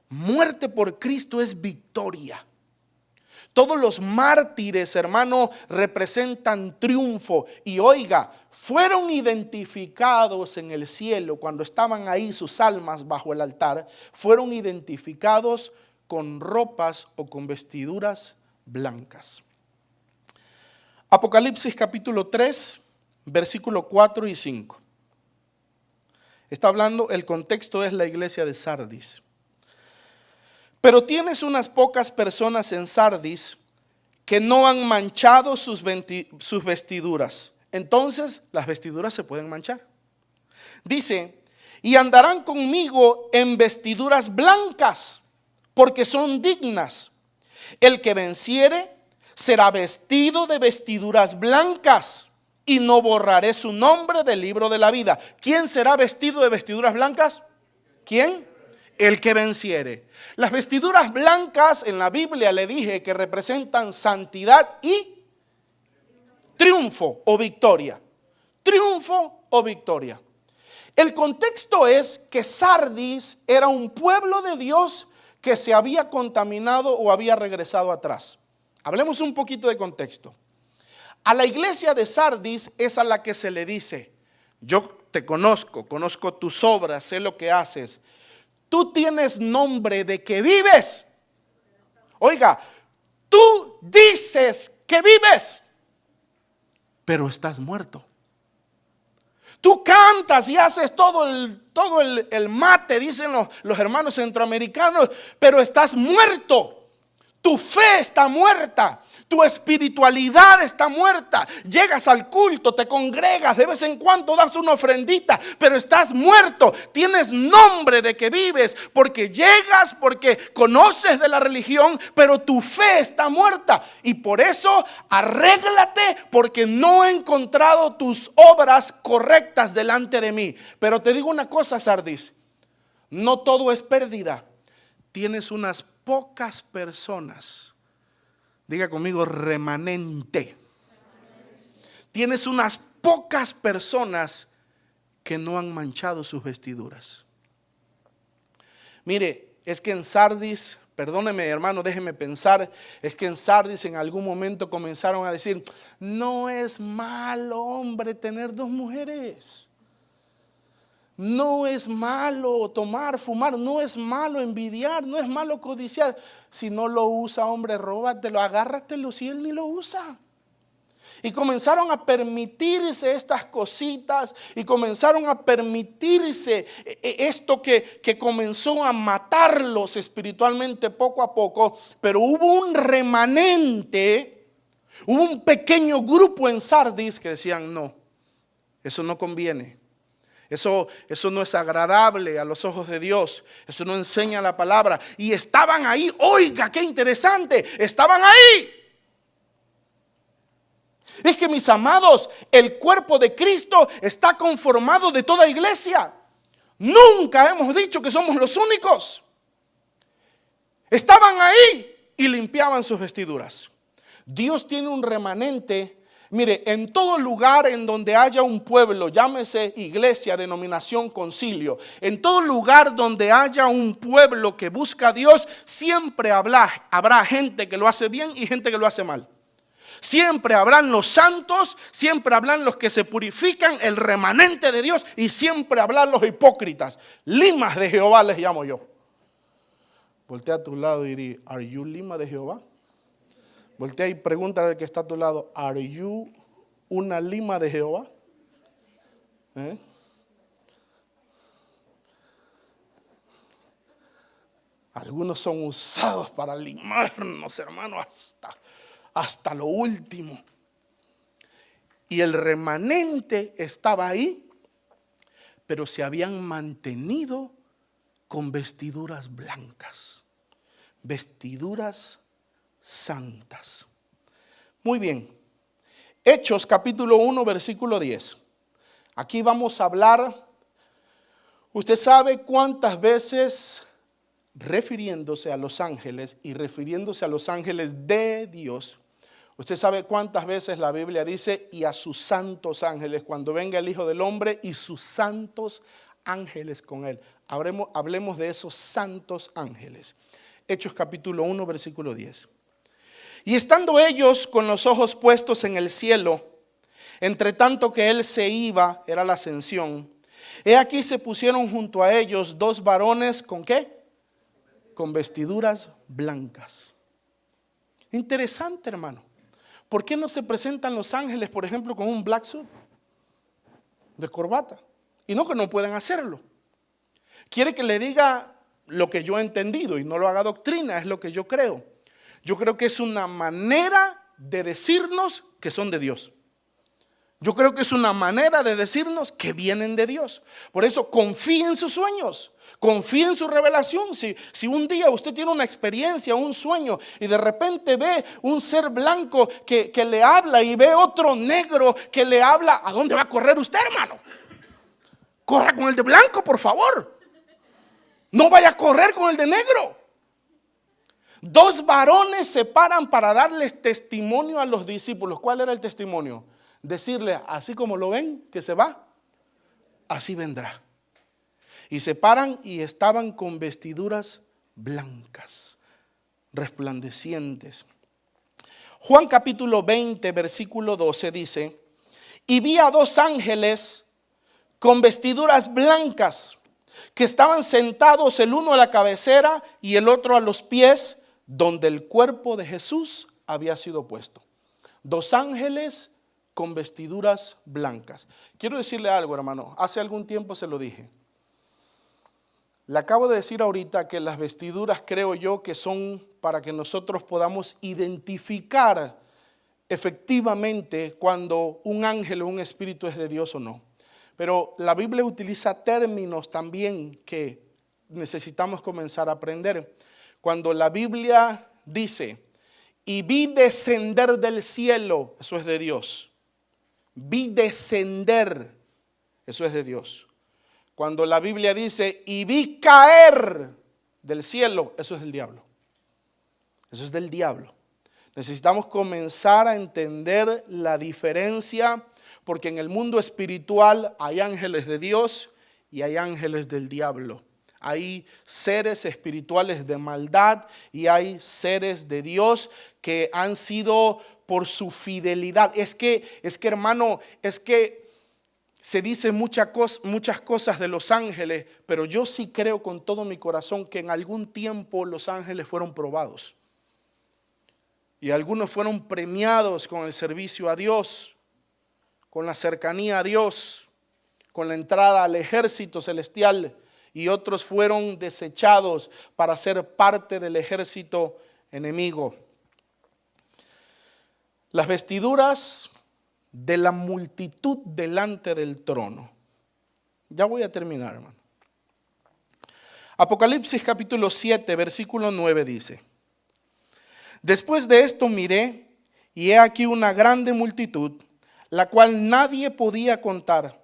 Muerte por Cristo es victoria. Todos los mártires, hermano, representan triunfo. Y oiga, fueron identificados en el cielo cuando estaban ahí sus almas bajo el altar. Fueron identificados con ropas o con vestiduras blancas. Apocalipsis capítulo 3, versículo 4 y 5. Está hablando, el contexto es la iglesia de Sardis. Pero tienes unas pocas personas en Sardis que no han manchado sus vestiduras. Entonces las vestiduras se pueden manchar. Dice, y andarán conmigo en vestiduras blancas, porque son dignas. El que venciere será vestido de vestiduras blancas, y no borraré su nombre del libro de la vida. ¿Quién será vestido de vestiduras blancas? ¿Quién? El que venciere. Las vestiduras blancas en la Biblia le dije que representan santidad y triunfo o victoria. Triunfo o victoria. El contexto es que Sardis era un pueblo de Dios que se había contaminado o había regresado atrás. Hablemos un poquito de contexto. A la iglesia de Sardis es a la que se le dice, yo te conozco, conozco tus obras, sé lo que haces. Tú tienes nombre de que vives. Oiga, tú dices que vives, pero estás muerto. Tú cantas y haces todo el mate, dicen los hermanos centroamericanos, pero estás muerto. Tu fe está muerta. Tu espiritualidad está muerta. Llegas al culto, te congregas, de vez en cuando das una ofrendita, pero estás muerto. Tienes nombre de que vives porque llegas, porque conoces de la religión, pero tu fe está muerta. Y por eso arréglate, porque no he encontrado tus obras correctas delante de mí. Pero te digo una cosa, Sardis, no todo es pérdida. Tienes unas pocas personas. Diga conmigo, remanente. Tienes unas pocas personas que no han manchado sus vestiduras. Mire, es que en Sardis, perdóneme hermano, déjeme pensar, es que en Sardis en algún momento comenzaron a decir, no es malo, hombre, tener 2 mujeres. No es malo tomar, fumar, no es malo envidiar, no es malo codiciar. Si no lo usa, hombre, róbatelo, agárratelo si él ni lo usa. Y comenzaron a permitirse estas cositas y comenzaron a permitirse esto que comenzó a matarlos espiritualmente poco a poco. Pero hubo un remanente, hubo un pequeño grupo en Sardis que decían, no, eso no conviene. Eso no es agradable a los ojos de Dios. Eso no enseña la palabra. Y estaban ahí. Oiga, qué interesante. Estaban ahí. Es que mis amados, el cuerpo de Cristo está conformado de toda iglesia. Nunca hemos dicho que somos los únicos. Estaban ahí y limpiaban sus vestiduras. Dios tiene un remanente. Mire, en todo lugar en donde haya un pueblo, llámese iglesia, denominación, concilio, en todo lugar donde haya un pueblo que busca a Dios, siempre habrá gente que lo hace bien y gente que lo hace mal. Siempre habrán los santos, siempre habrán los que se purifican, el remanente de Dios, y siempre habrán los hipócritas. Limas de Jehová les llamo yo. Voltea a tu lado y di, ¿are you lima de Jehová? Voltea y pregúntale al que está a tu lado, ¿are you una lima de Jehová? Algunos son usados para limarnos, hermano, hasta lo último. Y el remanente estaba ahí, pero se habían mantenido con vestiduras blancas, vestiduras santas. Muy bien. Hechos capítulo 1 versículo 10. Aquí vamos a hablar. Usted sabe cuántas veces, refiriéndose a los ángeles y refiriéndose a los ángeles de Dios, usted sabe cuántas veces la Biblia dice y a sus santos ángeles cuando venga el Hijo del Hombre y sus santos ángeles con él. Hablemos de esos santos ángeles. Hechos capítulo 1 versículo 10. Y estando ellos con los ojos puestos en el cielo, entre tanto que él se iba, era la ascensión, he aquí se pusieron junto a ellos dos varones, ¿con qué? Con vestiduras blancas. Interesante, hermano. ¿Por qué no se presentan los ángeles, por ejemplo, con un black suit de corbata? Y no que no puedan hacerlo. Quiere que le diga lo que yo he entendido y no lo haga doctrina, es lo que yo creo. Yo creo que es una manera de decirnos que son de Dios. Yo creo que es una manera de decirnos que vienen de Dios. Por eso confíe en sus sueños, confíe en su revelación. Si un día usted tiene una experiencia, un sueño, y de repente ve un ser blanco que le habla y ve otro negro que le habla, ¿a dónde va a correr usted, hermano? Corra con el de blanco, por favor. No vaya a correr con el de negro. Dos varones se paran para darles testimonio a los discípulos. ¿Cuál era el testimonio? Decirle, así como lo ven que se va, así vendrá. Y se paran y estaban con vestiduras blancas, resplandecientes. Juan capítulo 20, versículo 12 dice, y vi a dos ángeles con vestiduras blancas, que estaban sentados el uno a la cabecera y el otro a los pies, donde el cuerpo de Jesús había sido puesto. Dos ángeles con vestiduras blancas. Quiero decirle algo, hermano. Hace algún tiempo se lo dije. Le acabo de decir ahorita que las vestiduras, creo yo, que son para que nosotros podamos identificar efectivamente cuando un ángel o un espíritu es de Dios o no. Pero la Biblia utiliza términos también que necesitamos comenzar a aprender. Cuando la Biblia dice, y vi descender del cielo, eso es de Dios. Vi descender, eso es de Dios. Cuando la Biblia dice, y vi caer del cielo, eso es del diablo. Eso es del diablo. Necesitamos comenzar a entender la diferencia, porque en el mundo espiritual hay ángeles de Dios y hay ángeles del diablo. Hay seres espirituales de maldad y hay seres de Dios que han sido por su fidelidad. Es que hermano, es que se dice muchas cosas de los ángeles, pero yo sí creo con todo mi corazón que en algún tiempo los ángeles fueron probados. Y algunos fueron premiados con el servicio a Dios, con la cercanía a Dios, con la entrada al ejército celestial, y otros fueron desechados para ser parte del ejército enemigo. Las vestiduras de la multitud delante del trono. Ya voy a terminar, hermano. Apocalipsis capítulo 7, versículo 9 dice, después de esto miré, y he aquí una grande multitud, la cual nadie podía contar,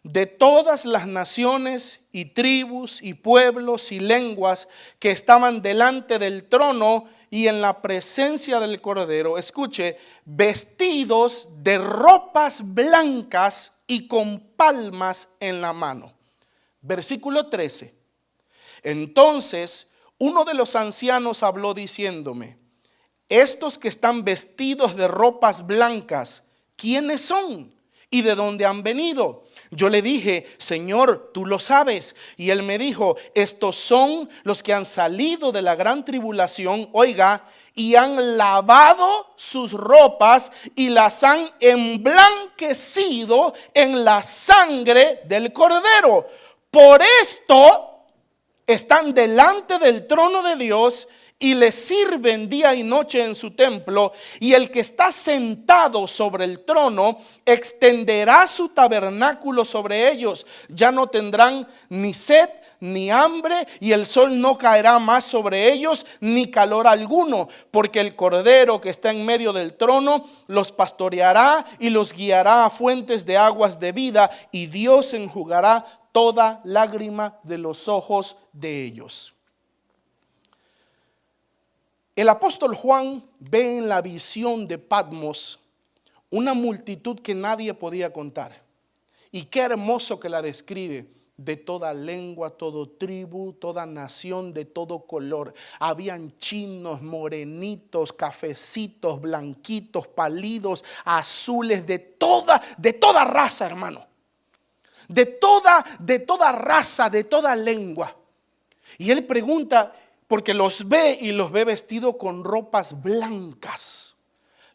de todas las naciones y tribus y pueblos y lenguas que estaban delante del trono y en la presencia del Cordero. Escuche, vestidos de ropas blancas y con palmas en la mano. Versículo 13. Entonces uno de los ancianos habló diciéndome, estos que están vestidos de ropas blancas, ¿quiénes son? ¿Y de dónde han venido? Yo le dije, Señor, tú lo sabes. Y él me dijo, estos son los que han salido de la gran tribulación, oiga, y han lavado sus ropas y las han emblanquecido en la sangre del Cordero. Por esto están delante del trono de Dios y le sirven día y noche en su templo, y el que está sentado sobre el trono extenderá su tabernáculo sobre ellos. Ya no tendrán ni sed ni hambre, y el sol no caerá más sobre ellos, ni calor alguno, porque el Cordero que está en medio del trono los pastoreará y los guiará a fuentes de aguas de vida, y Dios enjugará toda lágrima de los ojos de ellos. El apóstol Juan ve en la visión de Patmos una multitud que nadie podía contar. Y qué hermoso que la describe. de toda lengua, todo tribu, toda nación, de todo color. Habían chinos, morenitos, cafecitos, blanquitos, pálidos, azules, de toda raza, hermano. De toda raza, de toda lengua. Y él pregunta, porque los ve y los ve vestidos con ropas blancas.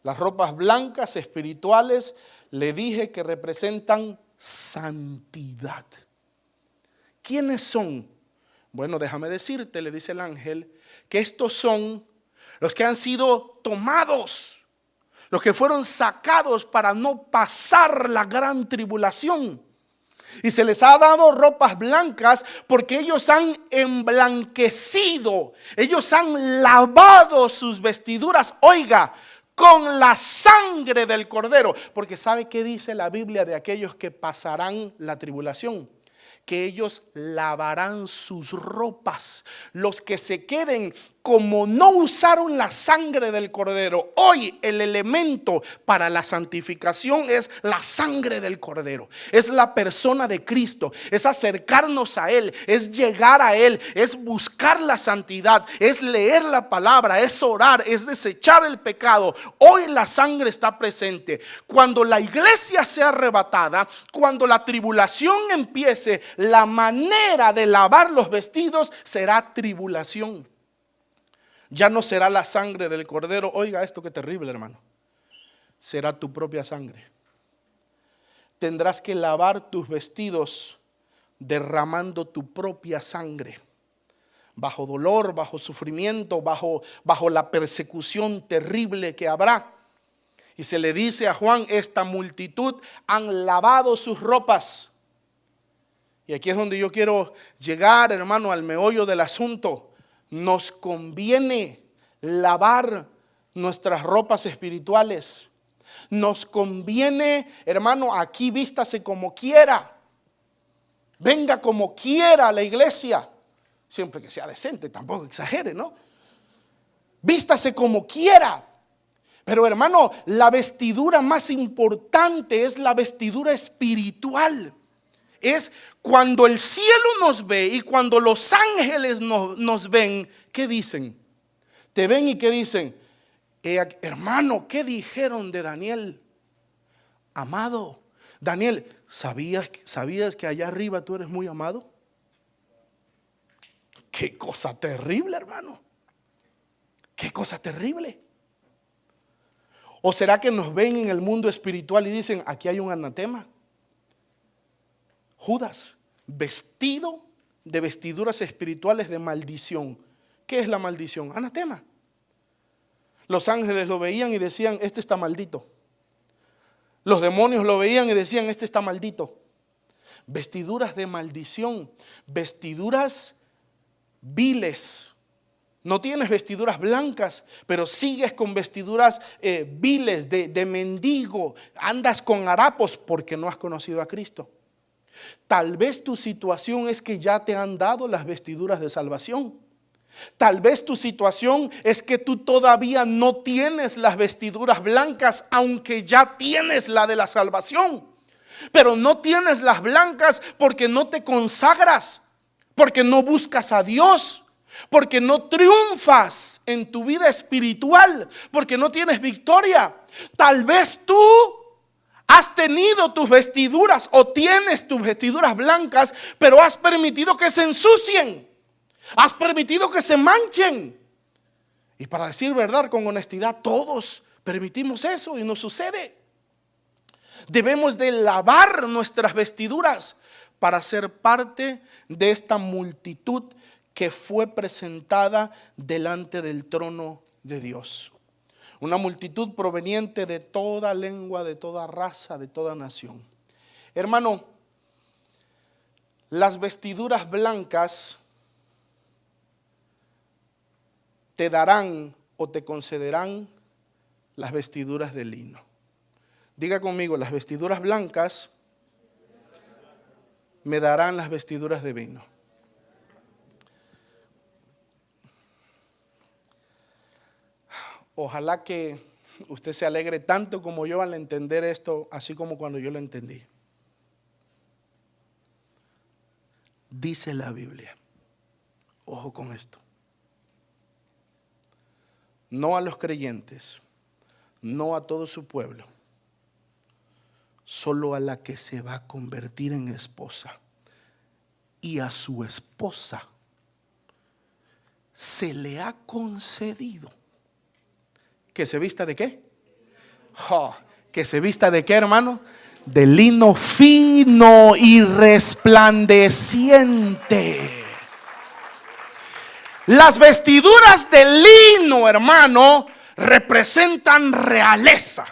Las ropas blancas espirituales, le dije que representan santidad. ¿Quiénes son? Bueno, déjame decirte, le dice el ángel, que estos son los que han sido tomados, los que fueron sacados para no pasar la gran tribulación. Y se les ha dado ropas blancas porque ellos han emblanquecido, ellos han lavado sus vestiduras, oiga, con la sangre del Cordero. Porque ¿sabe qué dice la Biblia de aquellos que pasarán la tribulación? Que ellos lavarán sus ropas. Los que se queden, como no usaron la sangre del Cordero. Hoy el elemento para la santificación es la sangre del Cordero. Es la persona de Cristo. Es acercarnos a Él. Es llegar a Él. Es buscar la santidad. Es leer la palabra. Es orar. Es desechar el pecado. Hoy la sangre está presente. Cuando la iglesia sea arrebatada, cuando la tribulación empiece, la manera de lavar los vestidos será tribulación. Ya no será la sangre del Cordero. Oiga esto, qué terrible, hermano. Será tu propia sangre. Tendrás que lavar tus vestidos derramando tu propia sangre. Bajo dolor, bajo sufrimiento, bajo la persecución terrible que habrá. Y se le dice a Juan, esta multitud han lavado sus ropas. Y aquí es donde yo quiero llegar, hermano, al meollo del asunto. Nos conviene lavar nuestras ropas espirituales. Nos conviene, hermano, aquí vístase como quiera. Venga como quiera a la iglesia. Siempre que sea decente, tampoco exagere, ¿no? Vístase como quiera. Pero hermano, la vestidura más importante es la vestidura espiritual. Es cuando el cielo nos ve y cuando los ángeles nos ven, ¿qué dicen? Te ven y ¿qué dicen? Hermano, ¿qué dijeron de Daniel? Amado, Daniel, ¿sabías que allá arriba tú eres muy amado? Qué cosa terrible, hermano. Qué cosa terrible. ¿O será que nos ven en el mundo espiritual y dicen, aquí hay un anatema? Judas, vestido de vestiduras espirituales de maldición. ¿Qué es la maldición? Anatema. Los ángeles lo veían y decían, este está maldito. Los demonios lo veían y decían, este está maldito. Vestiduras de maldición, vestiduras viles. No tienes vestiduras blancas, pero sigues con vestiduras viles de mendigo. Andas con harapos porque no has conocido a Cristo. Tal vez tu situación es que ya te han dado las vestiduras de salvación. Tal vez tu situación es que tú todavía no tienes las vestiduras blancas, aunque ya tienes la de la salvación. Pero no tienes las blancas porque no te consagras, porque no buscas a Dios, porque no triunfas en tu vida espiritual, porque no tienes victoria. Tal vez tú has tenido tus vestiduras o tienes tus vestiduras blancas, pero has permitido que se ensucien. Has permitido que se manchen. Y para decir verdad, con honestidad, todos permitimos eso y nos sucede. Debemos de lavar nuestras vestiduras para ser parte de esta multitud que fue presentada delante del trono de Dios. Una multitud proveniente de toda lengua, de toda raza, de toda nación. Hermano, las vestiduras blancas te darán o te concederán las vestiduras de lino. Diga conmigo, las vestiduras blancas me darán las vestiduras de vino. Ojalá que usted se alegre tanto como yo al entender esto, así como cuando yo lo entendí. Dice la Biblia, ojo con esto, no a los creyentes, no a todo su pueblo, solo a la que se va a convertir en esposa. Y a su esposa se le ha concedido que se vista de ¿qué? Que se vista de ¿qué, hermano? De lino fino y resplandeciente. Las vestiduras de lino, hermano, representan realeza.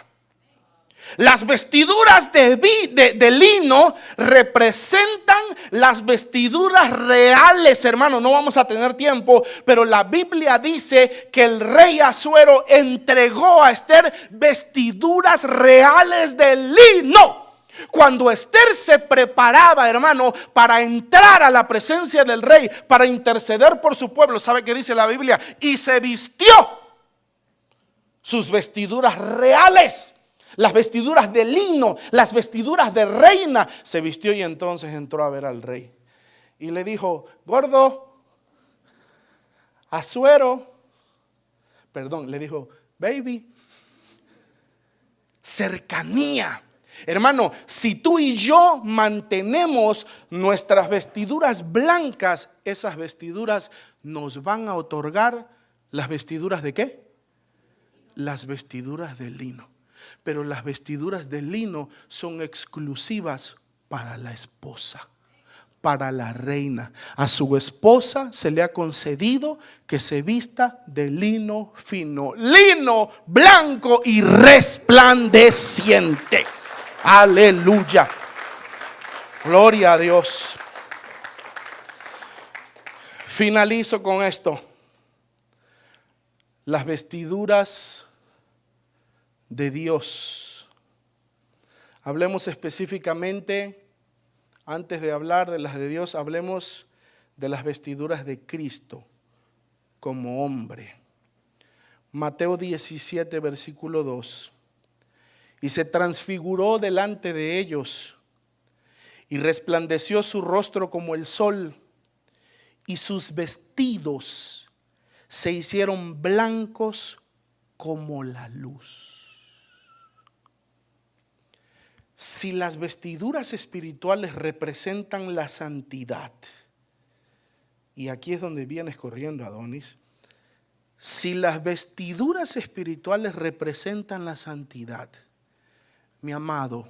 Las vestiduras de lino representan las vestiduras reales, hermano. No vamos a tener tiempo, pero la Biblia dice que el rey Asuero entregó a Esther vestiduras reales de lino. Cuando Esther se preparaba, hermano, para entrar a la presencia del rey, para interceder por su pueblo, ¿sabe qué dice la Biblia? Y se vistió sus vestiduras reales. Las vestiduras de lino, las vestiduras de reina, se vistió y entonces entró a ver al rey. Y le dijo, gordo, Asuero, perdón, le dijo, baby, cercanía. Hermano, si tú y yo mantenemos nuestras vestiduras blancas, esas vestiduras nos van a otorgar las vestiduras de ¿qué? Las vestiduras de lino. Pero las vestiduras de lino son exclusivas para la esposa, para la reina. A su esposa se le ha concedido que se vista de lino fino, lino blanco y resplandeciente. Aleluya. Gloria a Dios. Finalizo con esto. Las vestiduras de Dios. Hablemos específicamente, antes de hablar de las de Dios, hablemos de las vestiduras de Cristo como hombre. Mateo 17, versículo 2. Y se transfiguró delante de ellos, y resplandeció su rostro como el sol, y sus vestidos se hicieron blancos como la luz. Si las vestiduras espirituales representan la santidad, y aquí es donde vienes corriendo, Adonis, si las vestiduras espirituales representan la santidad, mi amado,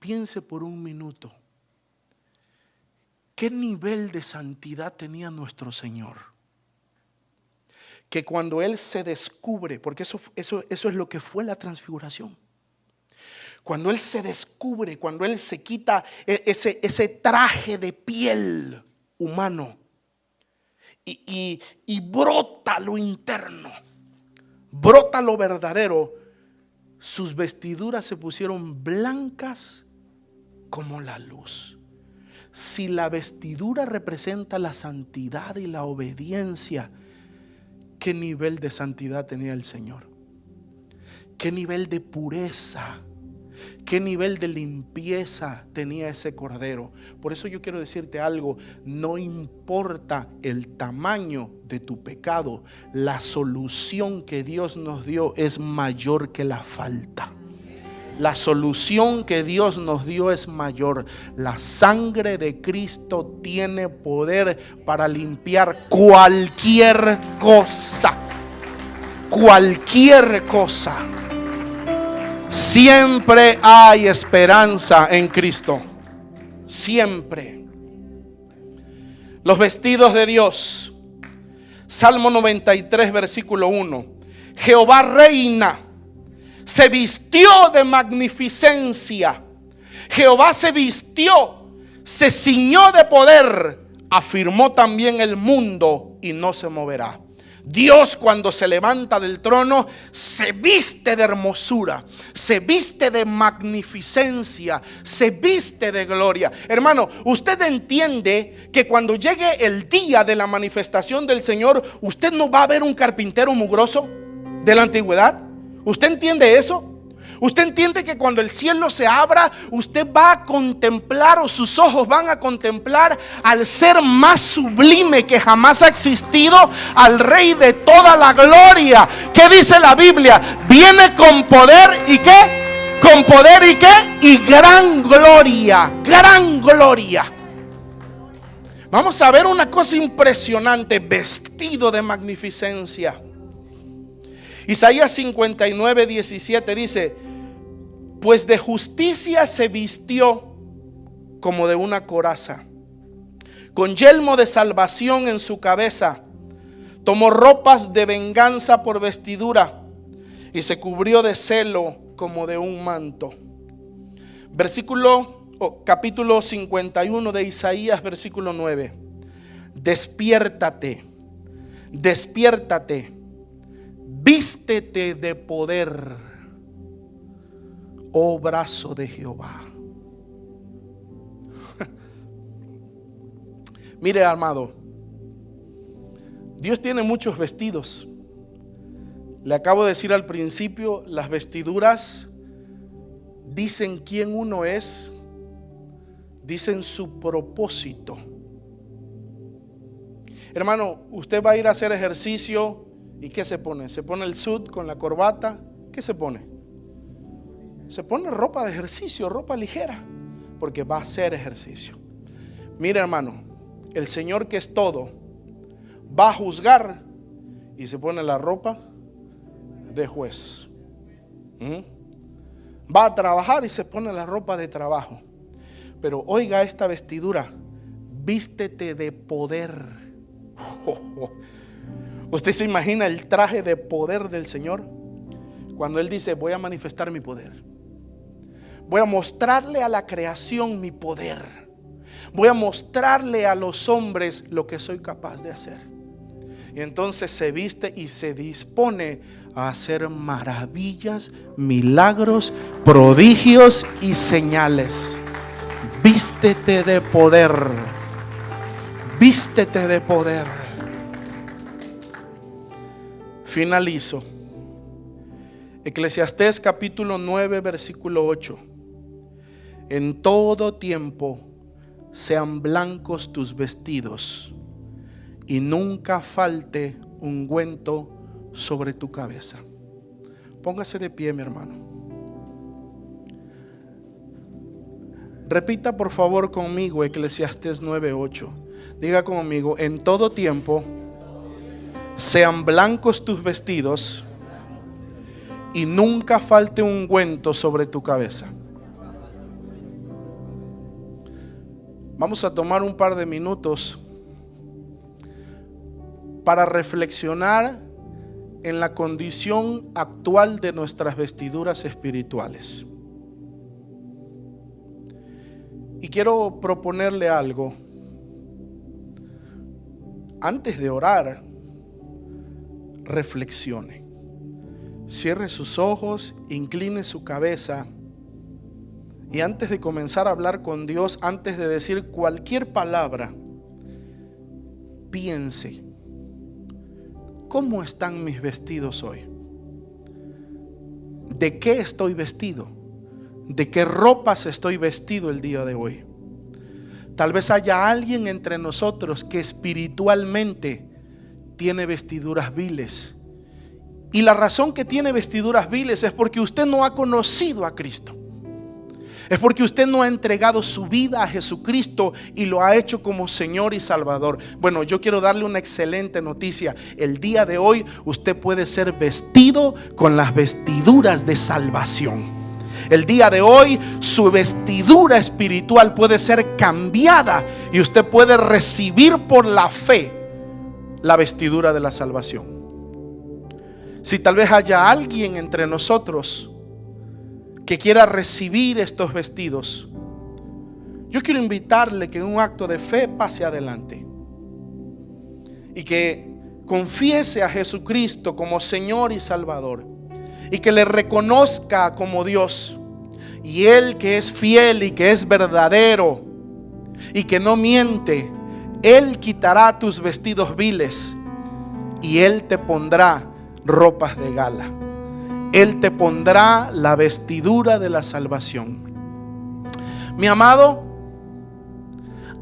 piense por un minuto, ¿qué nivel de santidad tenía nuestro Señor? Que cuando Él se descubre, porque eso es lo que fue la transfiguración. Cuando Él se descubre, cuando Él se quita ese traje de piel humano y brota lo interno, brota lo verdadero, sus vestiduras se pusieron blancas como la luz. Si la vestidura representa la santidad y la obediencia, ¿qué nivel de santidad tenía el Señor? ¿Qué nivel de pureza? ¿Qué nivel de limpieza tenía ese cordero? Por eso yo quiero decirte algo, no importa el tamaño de tu pecado, la solución que Dios nos dio es mayor que la falta. La solución que Dios nos dio es mayor. La sangre de Cristo tiene poder para limpiar cualquier cosa. Cualquier cosa. Siempre hay esperanza en Cristo. Siempre. Los vestidos de Dios. Salmo 93, versículo 1. Jehová reina. Se vistió de magnificencia. Jehová se vistió, se ciñó de poder, afirmó también el mundo y no se moverá. Dios, cuando se levanta del trono, se viste de hermosura, se viste de magnificencia, se viste de gloria. Hermano, usted entiende que cuando llegue el día de la manifestación del Señor, usted no va a ver un carpintero mugroso de la antigüedad. ¿Usted entiende eso? Usted entiende que cuando el cielo se abra, usted va a contemplar, o sus ojos van a contemplar al ser más sublime que jamás ha existido, al Rey de toda la gloria. ¿Qué dice la Biblia? Viene con poder y ¿qué? Con poder y ¿qué? Y gran gloria, gran gloria. Vamos a ver una cosa impresionante, vestido de magnificencia. Isaías 59, 17 dice: pues de justicia se vistió como de una coraza, con yelmo de salvación en su cabeza, tomó ropas de venganza por vestidura y se cubrió de celo como de un manto. Capítulo 51 de Isaías, versículo 9. Despiértate, despiértate, vístete de poder, oh brazo de Jehová. Mire, amado, Dios tiene muchos vestidos. Le acabo de decir al principio, las vestiduras dicen quién uno es, dicen su propósito. Hermano, usted va a ir a hacer ejercicio y ¿qué se pone? ¿Se pone el sud con la corbata? ¿Qué se pone? Se pone ropa de ejercicio, ropa ligera, porque va a hacer ejercicio. Mira, hermano, el Señor, que es todo, va a juzgar y se pone la ropa de juez. Va a trabajar y se pone la ropa de trabajo. Pero oiga esta vestidura: vístete de poder. ¿Usted se imagina el traje de poder del Señor? Cuando Él dice: voy a manifestar mi poder, voy a mostrarle a la creación mi poder, voy a mostrarle a los hombres lo que soy capaz de hacer. Y entonces se viste y se dispone a hacer maravillas, milagros, prodigios y señales. Vístete de poder, vístete de poder. Finalizo. Eclesiastés capítulo 9, versículo 8. En todo tiempo sean blancos tus vestidos, y nunca falte ungüento sobre tu cabeza. Póngase de pie, mi hermano. Repita por favor conmigo Eclesiastés 9:8. Diga conmigo: en todo tiempo sean blancos tus vestidos, y nunca falte ungüento sobre tu cabeza. Vamos a tomar un par de minutos para reflexionar en la condición actual de nuestras vestiduras espirituales. Y quiero proponerle algo. Antes de orar, reflexione. Cierre sus ojos, incline su cabeza, y antes de comenzar a hablar con Dios, antes de decir cualquier palabra, piense: ¿cómo están mis vestidos hoy? ¿De qué estoy vestido? ¿De qué ropas estoy vestido el día de hoy? Tal vez haya alguien entre nosotros que espiritualmente tiene vestiduras viles. Y la razón que tiene vestiduras viles es porque usted no ha conocido a Cristo. Es porque usted no ha entregado su vida a Jesucristo y lo ha hecho como Señor y Salvador. Bueno, yo quiero darle una excelente noticia. El día de hoy usted puede ser vestido con las vestiduras de salvación. El día de hoy su vestidura espiritual puede ser cambiada y usted puede recibir por la fe la vestidura de la salvación. Si tal vez haya alguien entre nosotros que quiera recibir estos vestidos, yo quiero invitarle que en un acto de fe pase adelante y que confiese a Jesucristo como Señor y Salvador, y que le reconozca como Dios. Y Él, que es fiel y que es verdadero y que no miente, Él quitará tus vestidos viles y Él te pondrá ropas de gala. Él te pondrá la vestidura de la salvación. Mi amado,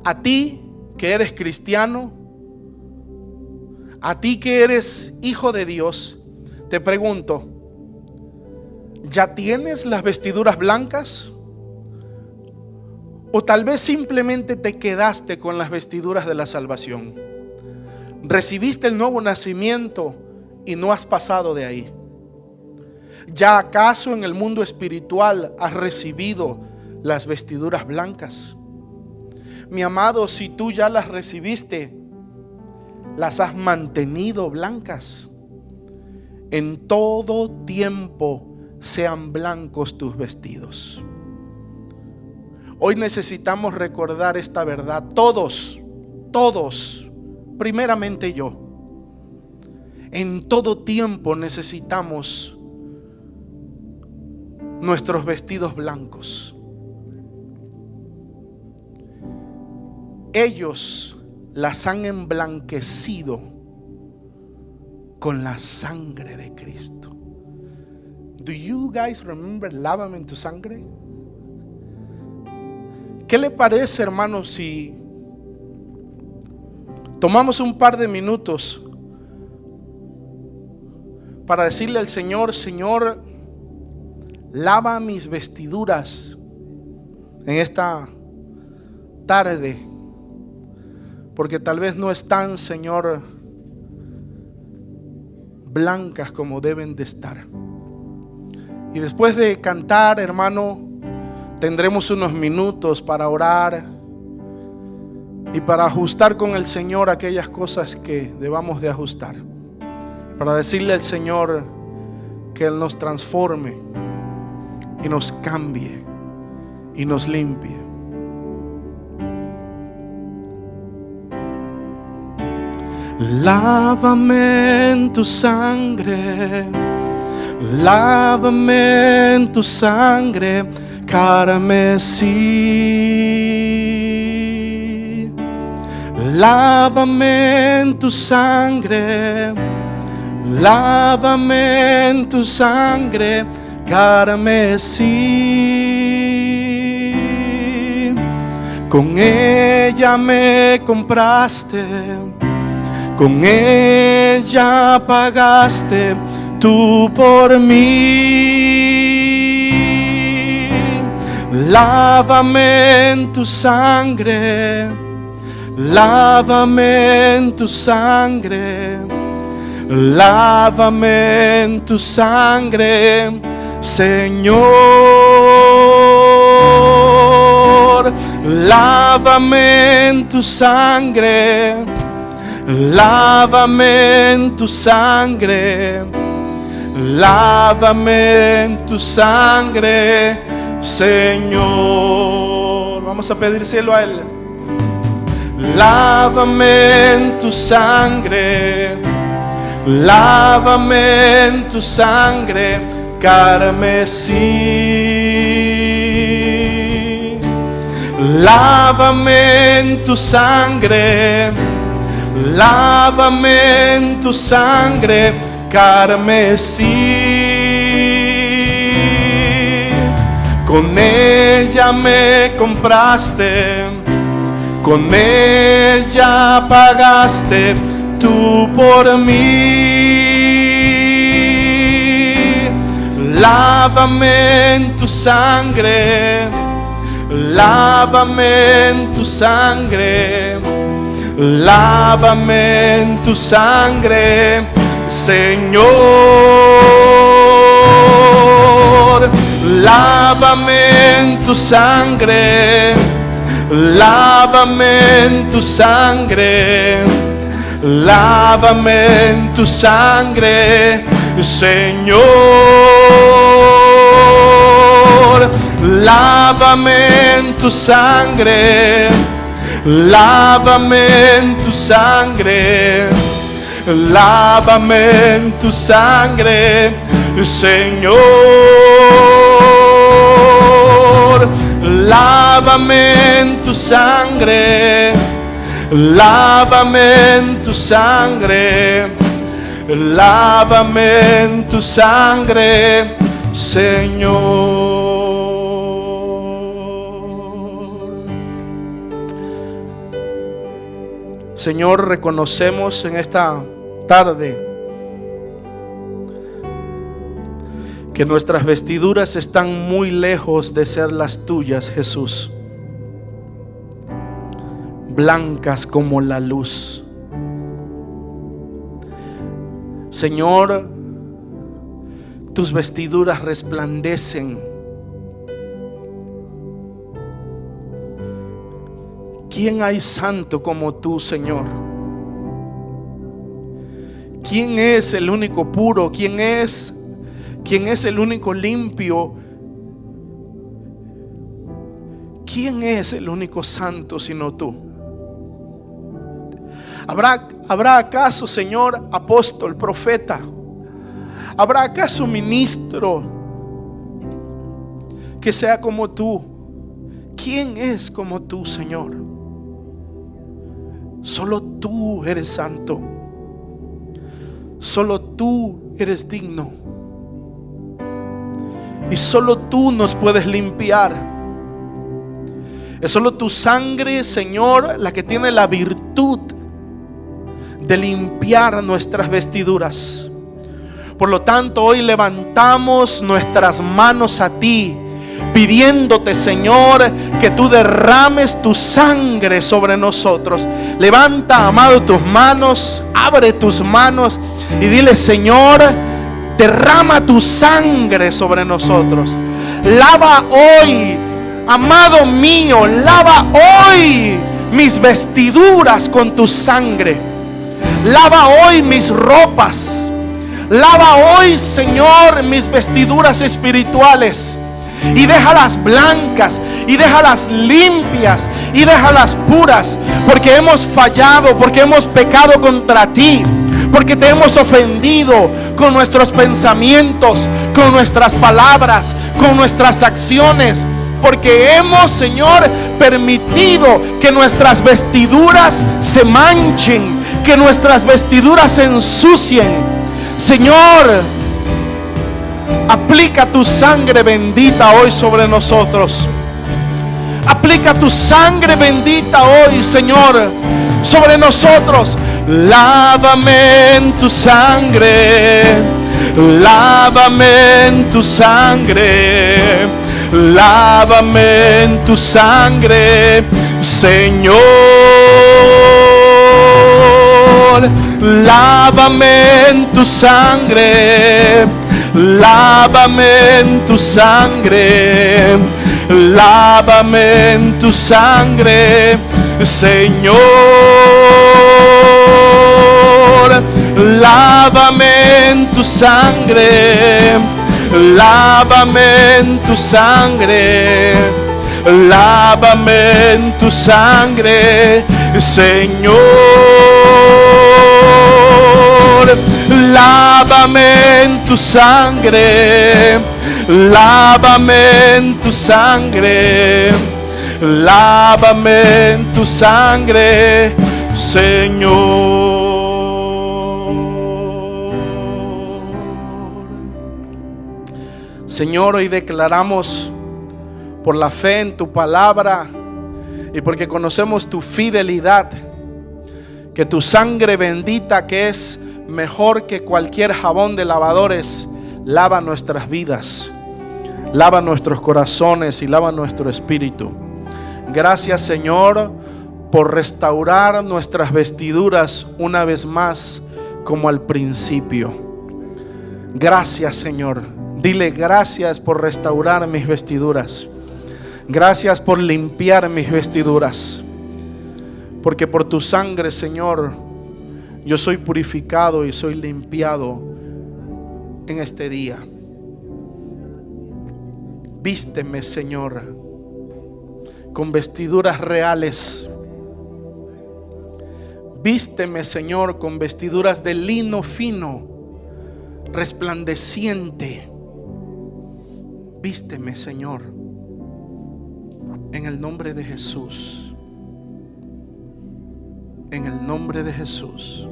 a ti que eres cristiano, a ti que eres hijo de Dios, te pregunto, ¿ya tienes las vestiduras blancas? ¿O tal vez simplemente te quedaste con las vestiduras de la salvación? ¿Recibiste el nuevo nacimiento y no has pasado de ahí? ¿Ya acaso en el mundo espiritual has recibido las vestiduras blancas? Mi amado, si tú ya las recibiste, las has mantenido blancas. En todo tiempo sean blancos tus vestidos. Hoy necesitamos recordar esta verdad. Todos, primeramente yo. En todo tiempo necesitamos nuestros vestidos blancos. Ellos las han emblanquecido con la sangre de Cristo. Do you guys remember lávame en tu sangre? ¿Qué le parece, hermanos, si tomamos un par de minutos para decirle al Señor: Señor, lava mis vestiduras en esta tarde, porque tal vez no están, Señor, blancas como deben de estar. Y después de cantar, hermano, tendremos unos minutos para orar y para ajustar con el Señor aquellas cosas que debamos de ajustar, para decirle al Señor que Él nos transforme y nos cambie y nos limpie. Lávame en tu sangre, lávame en tu sangre carmesí. Lávame en tu sangre, lávame en tu sangre carmesí. Con ella me compraste, con ella pagaste tú por mí. Lávame en tu sangre, lávame en tu sangre, lávame en tu sangre, Señor. Lávame en tu sangre, lávame en tu sangre, lávame en tu sangre, Señor. Vamos a pedírselo a Él. Lávame en tu sangre, lávame en tu sangre carmesí. Lávame en tu sangre, lávame en tu sangre carmesí. Con ella me compraste, con ella pagaste tú por mí. Lávame en tu sangre, lávame en tu sangre, lávame en tu sangre, Señor. Lávame en tu sangre, lávame en tu sangre, lávame en tu sangre, Señor. Lávame en tu sangre, lávame en tu sangre, lávame en tu sangre, Señor. Lávame en tu sangre, lávame en tu sangre, Lávame en tu sangre, Señor. Señor, reconocemos en esta tarde que nuestras vestiduras están muy lejos de ser las tuyas, Jesús. Blancas como la luz. Señor, tus vestiduras resplandecen. ¿Quién hay santo como tú, Señor? ¿Quién es el único puro? ¿Quién es el único limpio? ¿Quién es el único santo sino tú? ¿Habrá acaso, Señor, apóstol, profeta? ¿Habrá acaso ministro que sea como tú? ¿Quién es como tú, Señor? Solo tú eres santo. Solo tú eres digno. Y solo tú nos puedes limpiar. Es solo tu sangre, Señor, la que tiene la virtud de limpiar nuestras vestiduras. Por lo tanto, hoy levantamos nuestras manos a ti, pidiéndote, Señor, que tú derrames tu sangre sobre nosotros. Levanta, amado, tus manos, abre tus manos y dile: Señor, derrama tu sangre sobre nosotros. Lava hoy, amado mío, lava hoy mis vestiduras con tu sangre. Lava hoy mis ropas. Lava hoy, Señor, mis vestiduras espirituales. Y déjalas blancas, y déjalas limpias, y déjalas puras. Porque hemos fallado, porque hemos pecado contra ti, porque te hemos ofendido con nuestros pensamientos, con nuestras palabras, con nuestras acciones. Porque hemos, Señor, permitido que nuestras vestiduras se manchen, que nuestras vestiduras se ensucien. Señor, aplica tu sangre bendita hoy sobre nosotros. Aplica tu sangre bendita hoy, Señor, sobre nosotros. Lávame en tu sangre. Lávame en tu sangre. Lávame en tu sangre, Señor. Lávame en tu sangre. Lávame en tu sangre. Lávame en tu sangre, Señor. Lávame en tu sangre. Lávame en tu sangre. Lávame en tu sangre, Señor. Lávame en tu sangre. Lávame en tu sangre. Lávame en tu sangre, Señor. Señor, hoy declaramos por la fe en tu palabra y porque conocemos tu fidelidad, que tu sangre bendita, que es mejor que cualquier jabón de lavadores, lava nuestras vidas, lava nuestros corazones y lava nuestro espíritu. Gracias, Señor, por restaurar nuestras vestiduras una vez más como al principio. Gracias, Señor. Dile: gracias por restaurar mis vestiduras. Gracias por limpiar mis vestiduras. Porque por tu sangre, Señor, yo soy purificado y soy limpiado en este día. Vísteme, Señor, con vestiduras reales. Vísteme, Señor, con vestiduras de lino fino, resplandeciente. Vísteme, Señor, en el nombre de Jesús. En el nombre de Jesús.